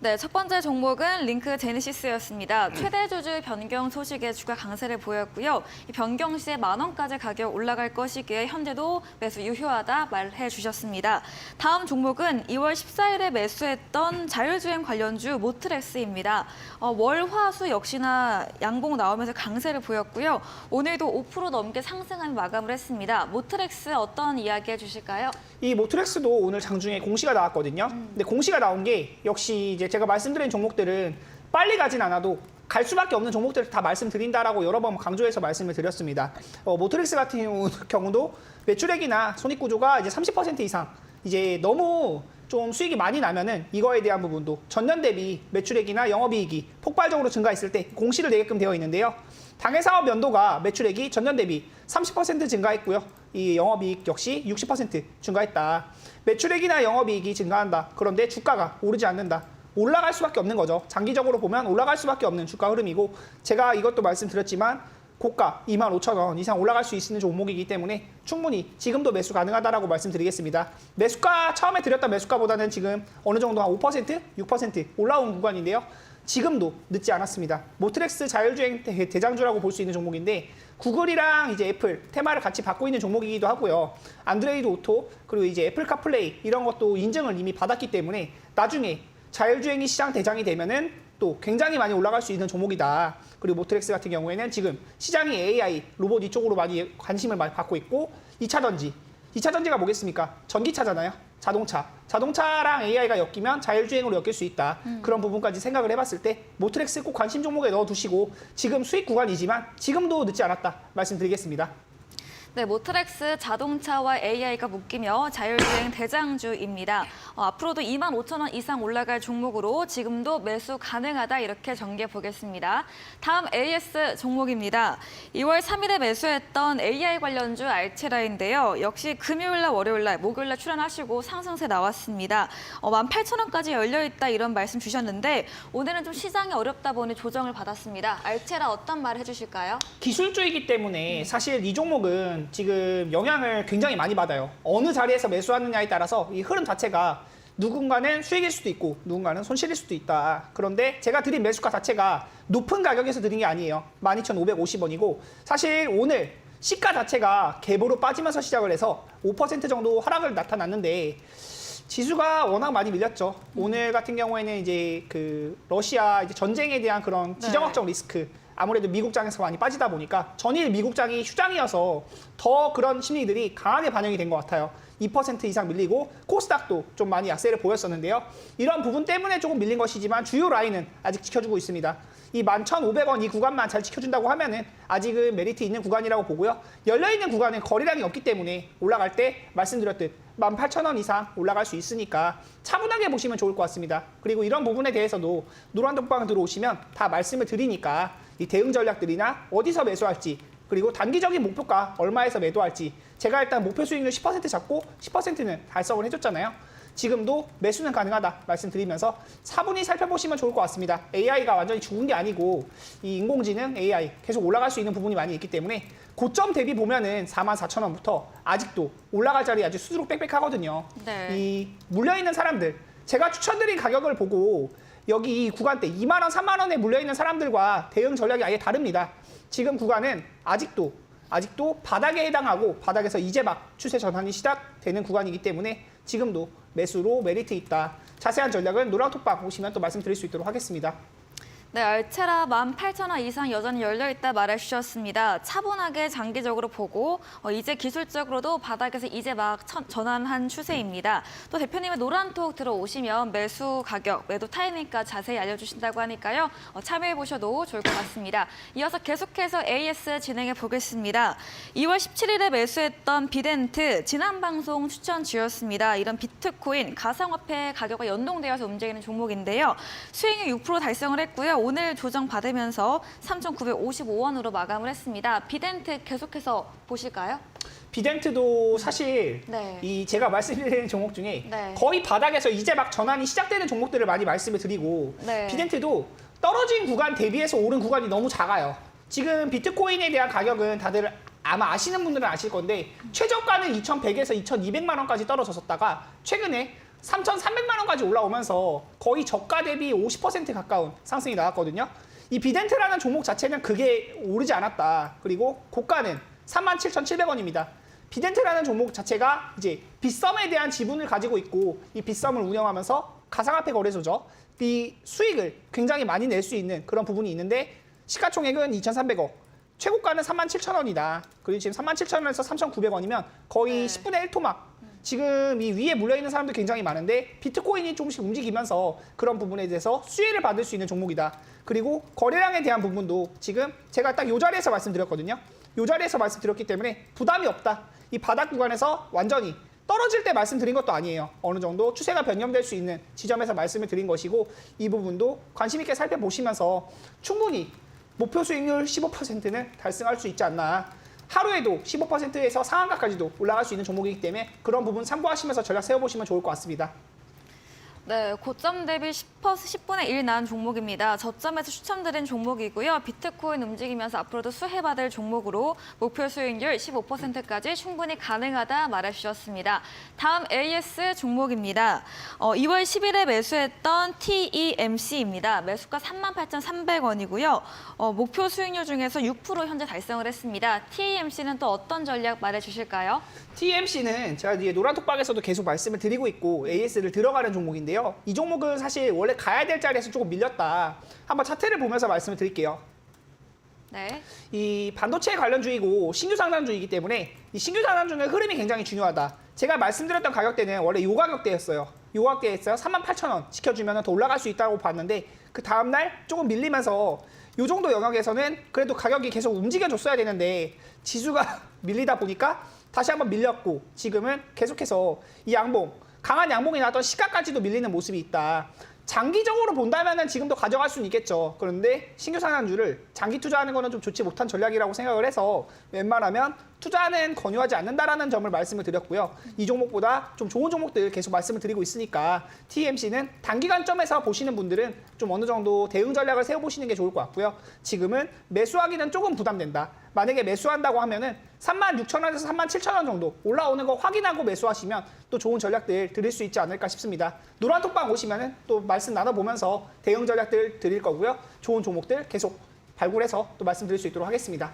네, 첫 번째 종목은 링크 제네시스였습니다. 최대 주주 변경 소식에 주가 강세를 보였고요. 이 변경 시에 10,000원까지 가격 올라갈 것이기에 현재도 매수 유효하다 말해 주셨습니다. 다음 종목은 2월 14일에 매수했던 자율주행 관련주 모트렉스입니다. 월, 화, 수 역시나 양봉 나오면서 강세를 보였고요. 오늘도 5% 넘게 상승한 마감을 했습니다. 모트렉스 어떤 이야기 해주실까요? 이 모트렉스도 오늘 장중에 공시가 나왔거든요. 근데 공시가 나온 게 역시 이제 제가 말씀드린 종목들은 빨리 가진 않아도 갈 수밖에 없는 종목들을 다 말씀드린다라고 여러 번 강조해서 말씀을 드렸습니다. 모트렉스 같은 경우도 매출액이나 손익구조가 이제 30% 이상 이제 너무 좀 수익이 많이 나면은 이거에 대한 부분도 전년 대비 매출액이나 영업이익이 폭발적으로 증가했을 때 공시를 내게끔 되어 있는데요. 당해 사업 연도가 매출액이 전년 대비 30% 증가했고요. 이 영업이익 역시 60% 증가했다. 매출액이나 영업이익이 증가한다. 그런데 주가가 오르지 않는다. 올라갈 수밖에 없는 거죠. 장기적으로 보면 올라갈 수밖에 없는 주가 흐름이고 제가 이것도 말씀드렸지만 고가 25,000원 이상 올라갈 수 있는 종목이기 때문에 충분히 지금도 매수 가능하다라고 말씀드리겠습니다. 매수가 처음에 드렸던 매수가보다는 지금 어느 정도 한 5%, 6% 올라온 구간인데요. 지금도 늦지 않았습니다. 모트렉스 자율주행 대장주라고 볼 수 있는 종목인데 구글이랑 이제 애플 테마를 같이 받고 있는 종목이기도 하고요. 안드로이드 오토 그리고 이제 애플 카플레이 이런 것도 인증을 이미 받았기 때문에 나중에 자율주행이 시장 대장이 되면은 또 굉장히 많이 올라갈 수 있는 종목이다. 그리고 모트렉스 같은 경우에는 지금 시장이 AI, 로봇 이쪽으로 많이 관심을 많이 받고 있고 2차 전지. 2차 전지가 뭐겠습니까? 전기차잖아요. 자동차. 자동차랑 AI가 엮이면 자율주행으로 엮일 수 있다. 그런 부분까지 생각을 해봤을 때 모트렉스 꼭 관심 종목에 넣어두시고 지금 수익 구간이지만 지금도 늦지 않았다 말씀드리겠습니다. 네, 모트렉스 자동차와 AI가 묶이며 자율주행 대장주입니다. 앞으로도 25,000원 이상 올라갈 종목으로 지금도 매수 가능하다 이렇게 정리해 보겠습니다. 다음 AS 종목입니다. 2월 3일에 매수했던 AI 관련주 알체라인데요. 역시 금요일날, 월요일날, 목요일날 출연하시고 상승세 나왔습니다. 18,000원까지 열려있다 이런 말씀 주셨는데 오늘은 좀 시장이 어렵다 보니 조정을 받았습니다. 알체라 어떤 말 해주실까요? 기술주이기 때문에 사실 이 종목은 지금 영향을 굉장히 많이 받아요. 어느 자리에서 매수하느냐에 따라서 이 흐름 자체가 누군가는 수익일 수도 있고 누군가는 손실일 수도 있다. 그런데 제가 드린 매수가 자체가 높은 가격에서 드린 게 아니에요. 12,550원이고 사실 오늘 시가 자체가 갭으로 빠지면서 시작을 해서 5% 정도 하락을 나타났는데 지수가 워낙 많이 밀렸죠. 오늘 같은 경우에는 이제 그 러시아 이제 전쟁에 대한 그런 지정학적 리스크 아무래도 미국장에서 많이 빠지다 보니까 전일 미국장이 휴장이어서 더 그런 심리들이 강하게 반영이 된 것 같아요. 2% 이상 밀리고 코스닥도 좀 많이 약세를 보였었는데요. 이런 부분 때문에 조금 밀린 것이지만 주요 라인은 아직 지켜주고 있습니다. 이 11,500원 이 구간만 잘 지켜준다고 하면은 아직은 메리트 있는 구간이라고 보고요. 열려있는 구간은 거래량이 없기 때문에 올라갈 때 말씀드렸듯 18,000원 이상 올라갈 수 있으니까 차분하게 보시면 좋을 것 같습니다. 그리고 이런 부분에 대해서도 노란독방 들어오시면 다 말씀을 드리니까 이 대응 전략들이나 어디서 매수할지 그리고 단기적인 목표가 얼마에서 매도할지 제가 일단 목표 수익률 10% 잡고 10%는 달성을 해줬잖아요. 지금도 매수는 가능하다 말씀드리면서 차분히 살펴보시면 좋을 것 같습니다. AI가 완전히 죽은 게 아니고 이 인공지능 AI 계속 올라갈 수 있는 부분이 많이 있기 때문에 고점 대비 보면은 44,000원부터 아직도 올라갈 자리 아주 수두룩 빽빽하거든요. 네. 이 물려있는 사람들, 제가 추천드린 가격을 보고 여기 이 구간대 2만 원, 3만 원에 물려있는 사람들과 대응 전략이 아예 다릅니다. 지금 구간은 아직도 바닥에 해당하고 바닥에서 이제 막 추세 전환이 시작되는 구간이기 때문에 지금도 매수로 메리트 있다. 자세한 전략은 노랑톡방 오시면 또 말씀드릴 수 있도록 하겠습니다. 네, 알체라 18,000원 이상 여전히 열려있다 말해주셨습니다. 차분하게 장기적으로 보고 이제 기술적으로도 바닥에서 이제 막 전환한 추세입니다. 또 대표님의 노란톡 들어오시면 매수 가격, 매도 타이밍까지 자세히 알려주신다고 하니까요. 참여해보셔도 좋을 것 같습니다. 이어서 계속해서 AS 진행해 보겠습니다. 2월 17일에 매수했던 비덴트, 지난 방송 추천 주였습니다. 이런 비트코인, 가상화폐 가격과 연동되어서 움직이는 종목인데요. 수익률 6% 달성을 했고요. 오늘 조정 받으면서 3,955원으로 마감을 했습니다. 비덴트 계속해서 보실까요? 비덴트도 사실 네. 이 제가 말씀드리는 종목 중에 네. 거의 바닥에서 이제 막 전환이 시작되는 종목들을 많이 말씀을 드리고 네. 비덴트도 떨어진 구간 대비해서 오른 구간이 너무 작아요. 지금 비트코인에 대한 가격은 다들 아마 아시는 분들은 아실 건데 최저가는 2,100에서 2,200만 원까지 떨어졌었다가 최근에 3,300만 원까지 올라오면서 거의 저가 대비 50% 가까운 상승이 나왔거든요. 이 비덴트라는 종목 자체는 그게 오르지 않았다. 그리고 고가는 37,700원입니다. 비덴트라는 종목 자체가 이제 빗썸에 대한 지분을 가지고 있고 이 빗썸을 운영하면서 가상화폐 거래소죠. 이 수익을 굉장히 많이 낼 수 있는 그런 부분이 있는데 시가총액은 2,300억. 최고가는 37,000원이다. 그리고 지금 37,000원에서 3,900원이면 거의 네. 10분의 1토막. 지금 이 위에 물려있는 사람들 굉장히 많은데 비트코인이 조금씩 움직이면서 그런 부분에 대해서 수혜를 받을 수 있는 종목이다. 그리고 거래량에 대한 부분도 지금 제가 딱 이 자리에서 말씀드렸거든요. 이 자리에서 말씀드렸기 때문에 부담이 없다. 이 바닥 구간에서 완전히 떨어질 때 말씀드린 것도 아니에요. 어느 정도 추세가 변경될 수 있는 지점에서 말씀을 드린 것이고 이 부분도 관심 있게 살펴보시면서 충분히 목표 수익률 15%는 달성할 수 있지 않나. 하루에도 15%에서 상한가까지도 올라갈 수 있는 종목이기 때문에 그런 부분 참고하시면서 전략 세워보시면 좋을 것 같습니다. 네, 고점 대비 10분의 1 나은 종목입니다. 저점에서 추천드린 종목이고요. 비트코인 움직이면서 앞으로도 수혜받을 종목으로 목표 수익률 15%까지 충분히 가능하다 말해주셨습니다. 다음 AS 종목입니다. 2월 10일에 매수했던 TEMC입니다. 매수가 38,300원이고요. 목표 수익률 중에서 6% 현재 달성을 했습니다. TEMC는 또 어떤 전략 말해주실까요? TMC는 제가 뒤에 노란톡방에서도 계속 말씀을 드리고 있고 AS를 들어가는 종목인데요. 이 종목은 사실 원래 가야 될 자리에서 조금 밀렸다. 한번 차트를 보면서 말씀을 드릴게요. 네. 이 반도체 관련주이고 신규 상단주이기 때문에 이 신규 상단주는 흐름이 굉장히 중요하다. 제가 말씀드렸던 가격대는 원래 요 가격대였어요. 요 가격대였어요. 38,000원 지켜주면 더 올라갈 수 있다고 봤는데 그 다음날 조금 밀리면서 요 정도 영역에서는 그래도 가격이 계속 움직여줬어야 되는데 지수가 밀리다 보니까 다시 한번 밀렸고 지금은 계속해서 이 양봉, 강한 양봉이 나왔던 시가까지도 밀리는 모습이 있다. 장기적으로 본다면 지금도 가져갈 수는 있겠죠. 그런데 신규 상한주를 장기 투자하는 거는 좀 좋지 못한 전략이라고 생각을 해서 웬만하면 투자는 권유하지 않는다라는 점을 말씀을 드렸고요. 이 종목보다 좀 좋은 종목들 계속 말씀을 드리고 있으니까 TMC는 단기간점에서 보시는 분들은 좀 어느 정도 대응 전략을 세워보시는 게 좋을 것 같고요. 지금은 매수하기는 조금 부담된다. 만약에 매수한다고 하면은 36,000원에서 37,000원 정도 올라오는 거 확인하고 매수하시면 또 좋은 전략들 드릴 수 있지 않을까 싶습니다. 노란톡방 오시면은 또 말씀 나눠보면서 대응 전략들 드릴 거고요. 좋은 종목들 계속 발굴해서 또 말씀드릴 수 있도록 하겠습니다.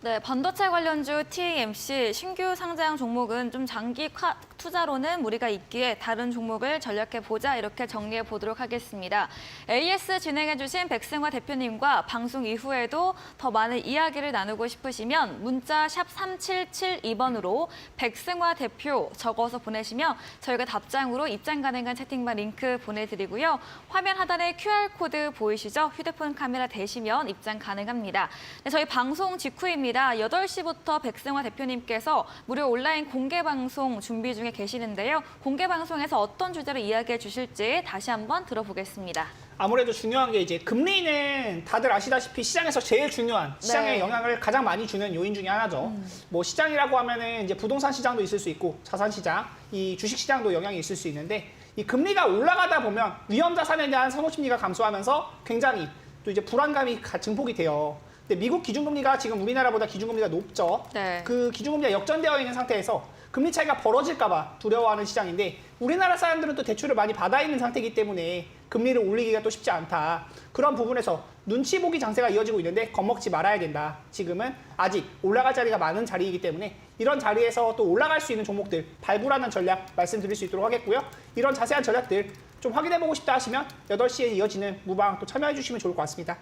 네, 반도체 관련주 TAMC 신규 상장 종목은 좀 장기 투자로는 무리가 있기에 다른 종목을 전략해 보자 이렇게 정리해 보도록 하겠습니다. AS 진행해 주신 백승화 대표님과 방송 이후에도 더 많은 이야기를 나누고 싶으시면 문자 샵 3772번으로 백승화 대표 적어서 보내시면 저희가 답장으로 입장 가능한 채팅방 링크 보내드리고요. 화면 하단에 QR코드 보이시죠? 휴대폰 카메라 대시면 입장 가능합니다. 네, 저희 방송 직후입니다. 시간입니다. 8시부터 백승화 대표님께서 무료 온라인 공개 방송 준비 중에 계시는데요. 공개 방송에서 어떤 주제로 이야기해 주실지 다시 한번 들어보겠습니다. 아무래도 중요한 게 이제 금리는 다들 아시다시피 시장에서 제일 중요한 시장에 네. 영향을 가장 많이 주는 요인 중에 하나죠. 뭐 시장이라고 하면은 이제 부동산 시장도 있을 수 있고 자산 시장, 이 주식 시장도 영향이 있을 수 있는데 이 금리가 올라가다 보면 위험 자산에 대한 선호 심리가 감소하면서 굉장히 또 이제 불안감이 증폭이 돼요. 근데 미국 기준금리가 지금 우리나라보다 기준금리가 높죠. 네. 그 기준금리가 역전되어 있는 상태에서 금리 차이가 벌어질까 봐 두려워하는 시장인데 우리나라 사람들은 또 대출을 많이 받아 있는 상태이기 때문에 금리를 올리기가 또 쉽지 않다. 그런 부분에서 눈치 보기 장세가 이어지고 있는데 겁먹지 말아야 된다. 지금은 아직 올라갈 자리가 많은 자리이기 때문에 이런 자리에서 또 올라갈 수 있는 종목들 발굴하는 전략 말씀드릴 수 있도록 하겠고요. 이런 자세한 전략들 좀 확인해보고 싶다 하시면 8시에 이어지는 무방 또 참여해 주시면 좋을 것 같습니다.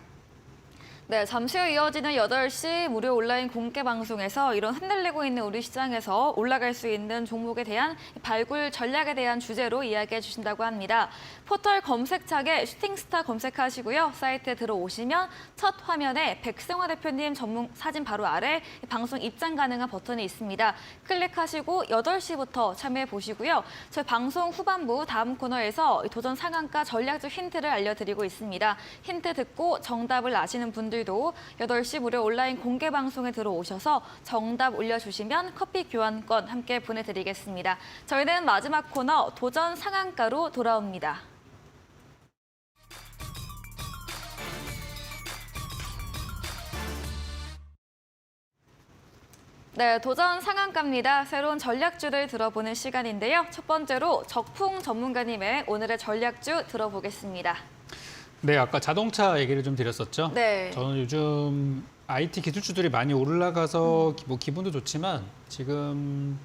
네, 잠시 후 이어지는 8시 무료 온라인 공개 방송에서 이런 흔들리고 있는 우리 시장에서 올라갈 수 있는 종목에 대한 발굴 전략에 대한 주제로 이야기해 주신다고 합니다. 포털 검색창에 슈팅스타 검색하시고요. 사이트에 들어오시면 첫 화면에 백승화 대표님 전문 사진 바로 아래 방송 입장 가능한 버튼이 있습니다. 클릭하시고 8시부터 참여해 보시고요. 저희 방송 후반부 다음 코너에서 도전 상한가 전략적 힌트를 알려드리고 있습니다. 힌트 듣고 정답을 아시는 분들도 8시 무료 온라인 공개 방송에 들어오셔서 정답 올려주시면 커피 교환권 함께 보내드리겠습니다. 저희는 마지막 코너 도전 상한가로 돌아옵니다. 네, 도전 상한가입니다. 새로운 전략주를 들어보는 시간인데요. 첫 번째로 적풍 전문가님의 오늘의 전략주 들어보겠습니다. 네, 아까 자동차 얘기를 좀 드렸었죠. 네. 저는 요즘 IT 기술주들이 많이 올라가서 뭐 기분도 좋지만 지금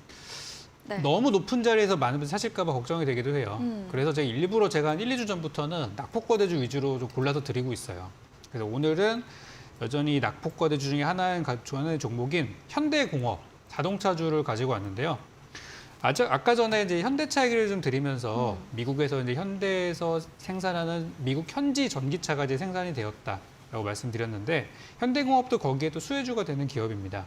네. 너무 높은 자리에서 많은 분들 사실까 봐 걱정이 되기도 해요. 그래서 제가 일부러 한 1, 2주 전부터는 낙폭과대주 위주로 좀 골라서 드리고 있어요. 그래서 오늘은 여전히 낙폭과대주 중에 하나의 종목인 현대공업 자동차주를 가지고 왔는데요. 아까 전에 이제 현대차 얘기를 좀 드리면서 미국에서 이제 현대에서 생산하는 미국 현지 전기차가 이제 생산이 되었다라고 말씀드렸는데 현대공업도 거기에 또 수혜주가 되는 기업입니다.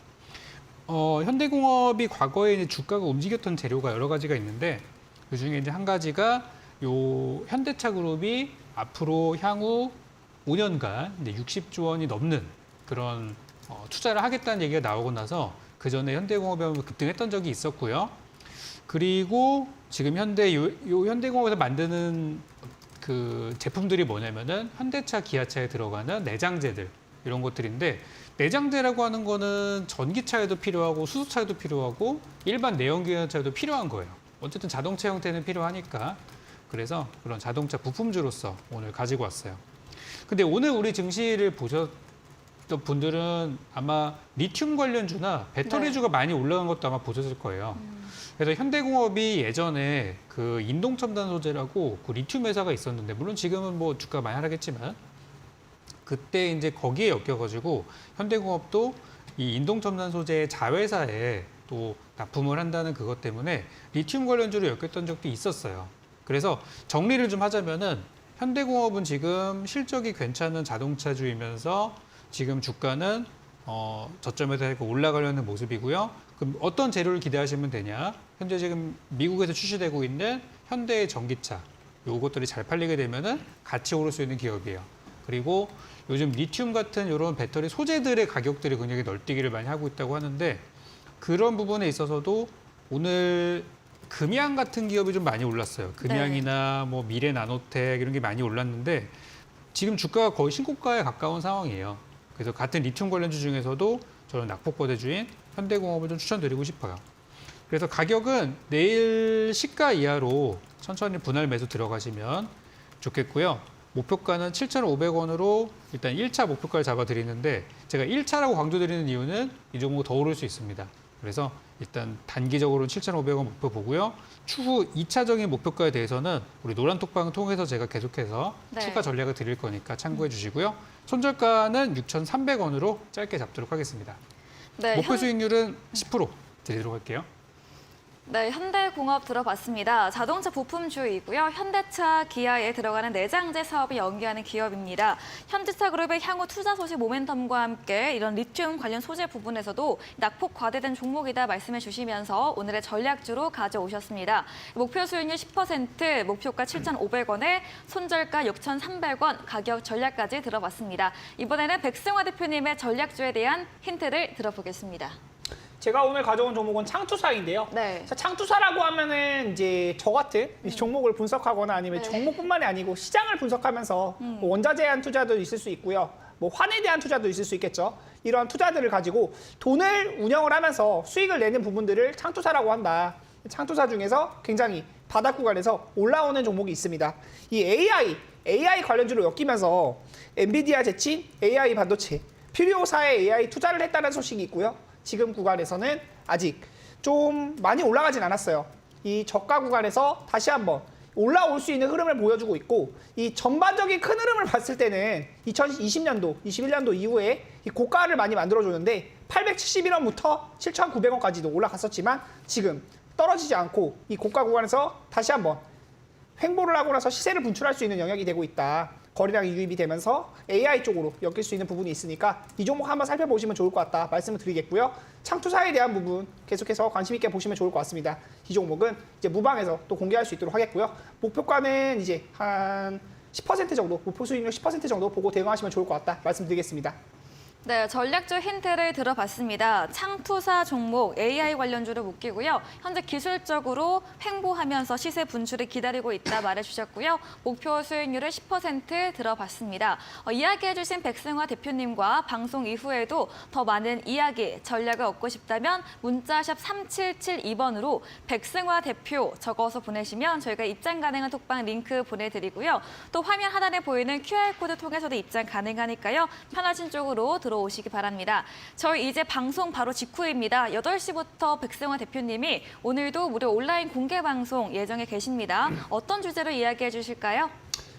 현대공업이 과거에 이제 주가가 움직였던 재료가 여러 가지가 있는데 그 중에 이제 한 가지가 요 현대차 그룹이 앞으로 향후 5년간 이제 60조 원이 넘는 그런 투자를 하겠다는 얘기가 나오고 나서 그 전에 현대공업이 급등했던 적이 있었고요. 그리고 지금 현대공업에서 만드는 그 제품들이 뭐냐면은 현대차, 기아차에 들어가는 내장재들 이런 것들인데 내장재라고 하는 거는 전기차에도 필요하고 수소차에도 필요하고 일반 내연기관차에도 필요한 거예요. 어쨌든 자동차 형태는 필요하니까 그래서 그런 자동차 부품주로서 오늘 가지고 왔어요. 근데 오늘 우리 증시를 보셨던 분들은 아마 리튬 관련주나 배터리주가 많이 올라간 것도 아마 보셨을 거예요. 그래서 현대공업이 예전에 그 인동첨단 소재라고 그 리튬 회사가 있었는데 물론 지금은 뭐 주가 많이 하락했지만 그때 이제 거기에 엮여가지고 현대공업도 이 인동첨단 소재의 자회사에 또 납품을 한다는 그것 때문에 리튬 관련주로 엮였던 적도 있었어요. 그래서 정리를 좀 하자면은 현대공업은 지금 실적이 괜찮은 자동차주이면서 지금 주가는 저점에서 올라가려는 모습이고요. 그럼 어떤 재료를 기대하시면 되냐? 현재 지금 미국에서 출시되고 있는 현대의 전기차, 요것들이 잘 팔리게 되면은 같이 오를 수 있는 기업이에요. 그리고 요즘 리튬 같은 이런 배터리 소재들의 가격들이 굉장히 널뛰기를 많이 하고 있다고 하는데 그런 부분에 있어서도 오늘 금양 같은 기업이 좀 많이 올랐어요. 금양이나 뭐 미래 나노텍 이런 게 많이 올랐는데 지금 주가가 거의 신고가에 가까운 상황이에요. 그래서 같은 리튬 관련주 중에서도 저는 낙폭과대주인 현대공업을 좀 추천드리고 싶어요. 그래서 가격은 내일 시가 이하로 천천히 분할 매수 들어가시면 좋겠고요. 목표가는 7,500원으로 일단 1차 목표가를 잡아드리는데 제가 1차라고 강조드리는 이유는 이 종목 더 오를 수 있습니다. 그래서 일단 단기적으로는 7,500원 목표 보고요. 추후 2차적인 목표가에 대해서는 우리 노란톡방을 통해서 제가 계속해서 추가 전략을 드릴 거니까 참고해 주시고요. 손절가는 6,300원으로 짧게 잡도록 하겠습니다. 네, 목표 수익률은 10% 드리도록 할게요. 네, 현대공업 들어봤습니다. 자동차 부품주이고요. 현대차, 기아에 들어가는 내장재 사업을 연계하는 기업입니다. 현대차 그룹의 향후 투자 소식 모멘텀과 함께 이런 리튬 관련 소재 부분에서도 낙폭 과대된 종목이다 말씀해 주시면서 오늘의 전략주로 가져오셨습니다. 목표 수익률 10%, 목표가 7,500원에 손절가 6,300원, 가격 전략까지 들어봤습니다. 이번에는 백승화 대표님의 전략주에 대한 힌트를 들어보겠습니다. 제가 오늘 가져온 종목은 창투사인데요. 네. 창투사라고 하면은 이제 저 같은 이 종목을 분석하거나 아니면 네. 종목뿐만이 아니고 시장을 분석하면서 뭐 원자재에 대한 투자도 있을 수 있고요. 뭐 환에 대한 투자도 있을 수 있겠죠. 이러한 투자들을 가지고 돈을 운영을 하면서 수익을 내는 부분들을 창투사라고 한다. 창투사 중에서 굉장히 바닥 구간에서 올라오는 종목이 있습니다. 이 AI 관련주로 엮이면서 엔비디아 제친 AI 반도체, 퓨리오사의 AI 투자를 했다는 소식이 있고요. 지금 구간에서는 아직 좀 많이 올라가진 않았어요. 이 저가 구간에서 다시 한번 올라올 수 있는 흐름을 보여주고 있고 이 전반적인 큰 흐름을 봤을 때는 2020년도, 21년도 이후에 이 고가를 많이 만들어줬는데 871원부터 7,900원까지도 올라갔었지만 지금 떨어지지 않고 이 고가 구간에서 다시 한번 횡보를 하고 나서 시세를 분출할 수 있는 영역이 되고 있다. 거래량이 유입이 되면서 AI 쪽으로 엮일 수 있는 부분이 있으니까 이 종목 한번 살펴보시면 좋을 것 같다 말씀을 드리겠고요. 창투사에 대한 부분 계속해서 관심 있게 보시면 좋을 것 같습니다. 이 종목은 이제 무방에서 또 공개할 수 있도록 하겠고요. 목표가는 이제 한 10% 정도, 목표 수익률 10% 정도 보고 대응하시면 좋을 것 같다 말씀드리겠습니다. 네, 전략주 힌트를 들어봤습니다. 창투사 종목 AI 관련주를 묶이고요. 현재 기술적으로 횡보하면서 시세 분출을 기다리고 있다 말해주셨고요. 목표 수익률을 10% 들어봤습니다. 이야기해주신 백승화 대표님과 방송 이후에도 더 많은 이야기, 전략을 얻고 싶다면 문자샵 3772번으로 백승화 대표 적어서 보내시면 저희가 입장 가능한 톡방 링크 보내드리고요. 또 화면 하단에 보이는 QR코드 통해서도 입장 가능하니까요. 편하신 쪽으로 들어오시기 바랍니다. 저희 이제 방송 바로 직후입니다. 8시부터 백승화 대표님이 오늘도 무료 온라인 공개 방송 예정에 계십니다. 어떤 주제로 이야기해 주실까요?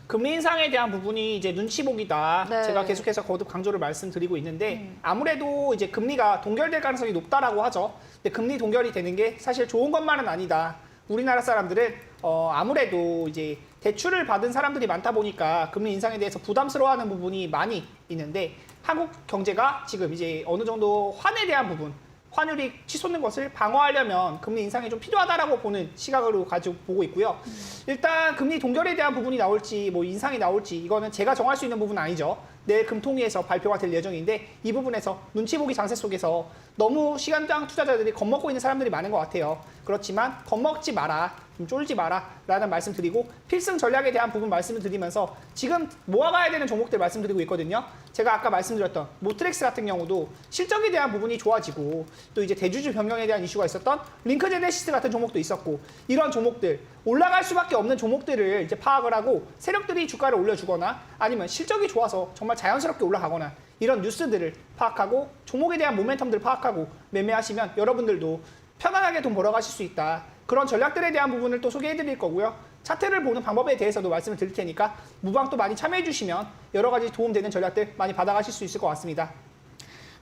금리 인상에 대한 부분이 이제 눈치 보기다. 네. 제가 계속해서 거듭 강조를 말씀드리고 있는데 아무래도 이제 금리가 동결될 가능성이 높다라고 하죠. 근데 금리 동결이 되는 게 사실 좋은 것만은 아니다. 우리나라 사람들은 아무래도 이제 대출을 받은 사람들이 많다 보니까 금리 인상에 대해서 부담스러워하는 부분이 많이 있는데 한국 경제가 지금 이제 어느 정도 환에 대한 부분, 환율이 치솟는 것을 방어하려면 금리 인상이 좀 필요하다라고 보는 시각으로 가지고 보고 있고요. 일단 금리 동결에 대한 부분이 나올지 뭐 인상이 나올지 이거는 제가 정할 수 있는 부분은 아니죠. 내일 금통위에서 발표가 될 예정인데 이 부분에서 눈치 보기 장세 속에서 너무 시간당 투자자들이 겁먹고 있는 사람들이 많은 것 같아요. 그렇지만 겁먹지 마라, 좀 쫄지 마라 라는 말씀 드리고 필승 전략에 대한 부분 말씀을 드리면서 지금 모아가야 되는 종목들 말씀드리고 있거든요. 제가 아까 말씀드렸던 모트렉스 같은 경우도 실적에 대한 부분이 좋아지고 또 이제 대주주 변경에 대한 이슈가 있었던 링크제네시스 같은 종목도 있었고 이런 종목들 올라갈 수밖에 없는 종목들을 이제 파악을 하고 세력들이 주가를 올려주거나 아니면 실적이 좋아서 정말 자연스럽게 올라가거나 이런 뉴스들을 파악하고 종목에 대한 모멘텀들을 파악하고 매매하시면 여러분들도 편안하게 돈 벌어가실 수 있다. 그런 전략들에 대한 부분을 또 소개해드릴 거고요. 차트를 보는 방법에 대해서도 말씀을 드릴 테니까 무방 또 많이 참여해주시면 여러 가지 도움되는 전략들 많이 받아가실 수 있을 것 같습니다.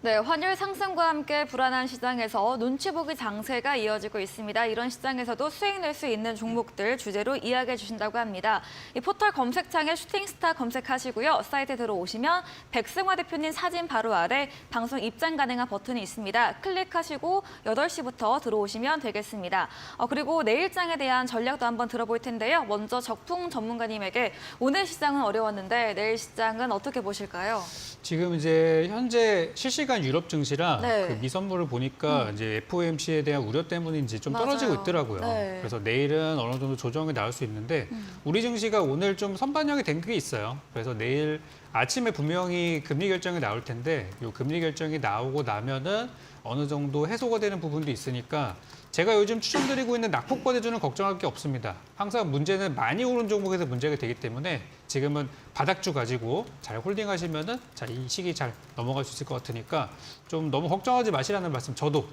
네, 환율 상승과 함께 불안한 시장에서 눈치 보기 장세가 이어지고 있습니다. 이런 시장에서도 수익 낼 수 있는 종목들 주제로 이야기해 주신다고 합니다. 이 포털 검색창에 슈팅스타 검색하시고요. 사이트에 들어오시면 백승화 대표님 사진 바로 아래 방송 입장 가능한 버튼이 있습니다. 클릭하시고 8시부터 들어오시면 되겠습니다. 그리고 내일장에 대한 전략도 한번 들어볼 텐데요. 먼저 적풍 전문가님에게 오늘 시장은 어려웠는데 내일 시장은 어떻게 보실까요? 지금 이제 현재 실시간 유럽 증시라 네. 그 미선물을 보니까 이제 FOMC에 대한 우려 때문인지 좀 떨어지고 맞아요. 있더라고요. 네. 그래서 내일은 어느 정도 조정이 나올 수 있는데 우리 증시가 오늘 좀 선반영이 된 게 있어요. 그래서 내일 아침에 분명히 금리 결정이 나올 텐데 이 금리 결정이 나오고 나면은 어느 정도 해소가 되는 부분도 있으니까 제가 요즘 추천드리고 있는 낙폭 거래주는 걱정할 게 없습니다. 항상 문제는 많이 오른 종목에서 문제가 되기 때문에 지금은 바닥주 가지고 잘 홀딩하시면은 자, 이 시기 잘 넘어갈 수 있을 것 같으니까 좀 너무 걱정하지 마시라는 말씀 저도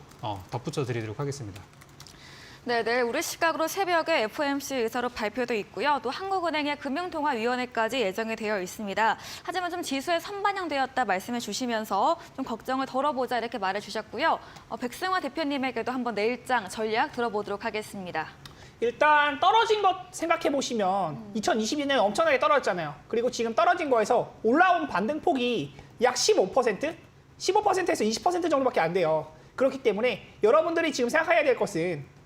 덧붙여 드리도록 하겠습니다. 네, 내일 우리 시각으로 새벽에 FOMC 의사로 발표도 있고요. 또 한국은행의 금융통화위원회까지 예정이 되어 있습니다. 하지만 좀 지수에 선반영되었다 말씀해 주시면서 좀 걱정을 덜어보자 이렇게 말해 주셨고요. 백승화 대표님에게도 한번 내일장 전략 들어보도록 하겠습니다. 일단 떨어진 것 생각해 보시면 2022년에 엄청나게 떨어졌잖아요. 그리고 지금 떨어진 거에서 올라온 반등폭이 약 15%? 15%에서 20% 정도밖에 안 돼요. 그렇기 때문에 여러분들이 지금 생각해야 될 것은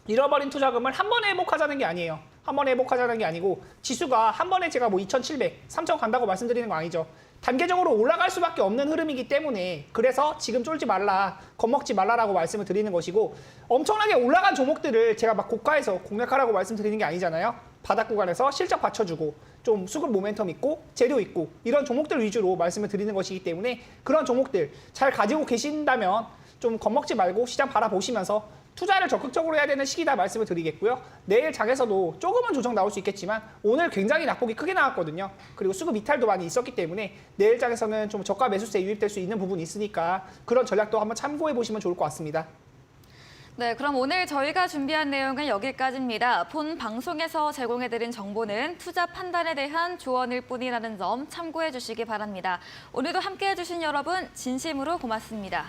잃어버린 투자금을 한 번에 회복하자는 게 아니에요. 한 번에 회복하자는 게 아니고 지수가 한 번에 제가 뭐 2,700, 3,000 간다고 말씀드리는 거 아니죠. 단계적으로 올라갈 수밖에 없는 흐름이기 때문에 그래서 지금 쫄지 말라, 겁먹지 말라라고 말씀을 드리는 것이고 엄청나게 올라간 종목들을 제가 막 고가에서 공략하라고 말씀드리는 게 아니잖아요. 바닥 구간에서 실적 받쳐주고 좀 수급 모멘텀 있고 재료 있고 이런 종목들 위주로 말씀을 드리는 것이기 때문에 그런 종목들 잘 가지고 계신다면 좀 겁먹지 말고 시장 바라보시면서 투자를 적극적으로 해야 되는 시기다 말씀을 드리겠고요. 내일 장에서도 조금은 조정 나올 수 있겠지만 오늘 굉장히 낙폭이 크게 나왔거든요. 그리고 수급 이탈도 많이 있었기 때문에 내일 장에서는 좀 저가 매수세 유입될 수 있는 부분이 있으니까 그런 전략도 한번 참고해 보시면 좋을 것 같습니다. 네, 그럼 오늘 저희가 준비한 내용은 여기까지입니다. 본 방송에서 제공해드린 정보는 투자 판단에 대한 조언일 뿐이라는 점 참고해 주시기 바랍니다. 오늘도 함께해 주신 여러분 진심으로 고맙습니다.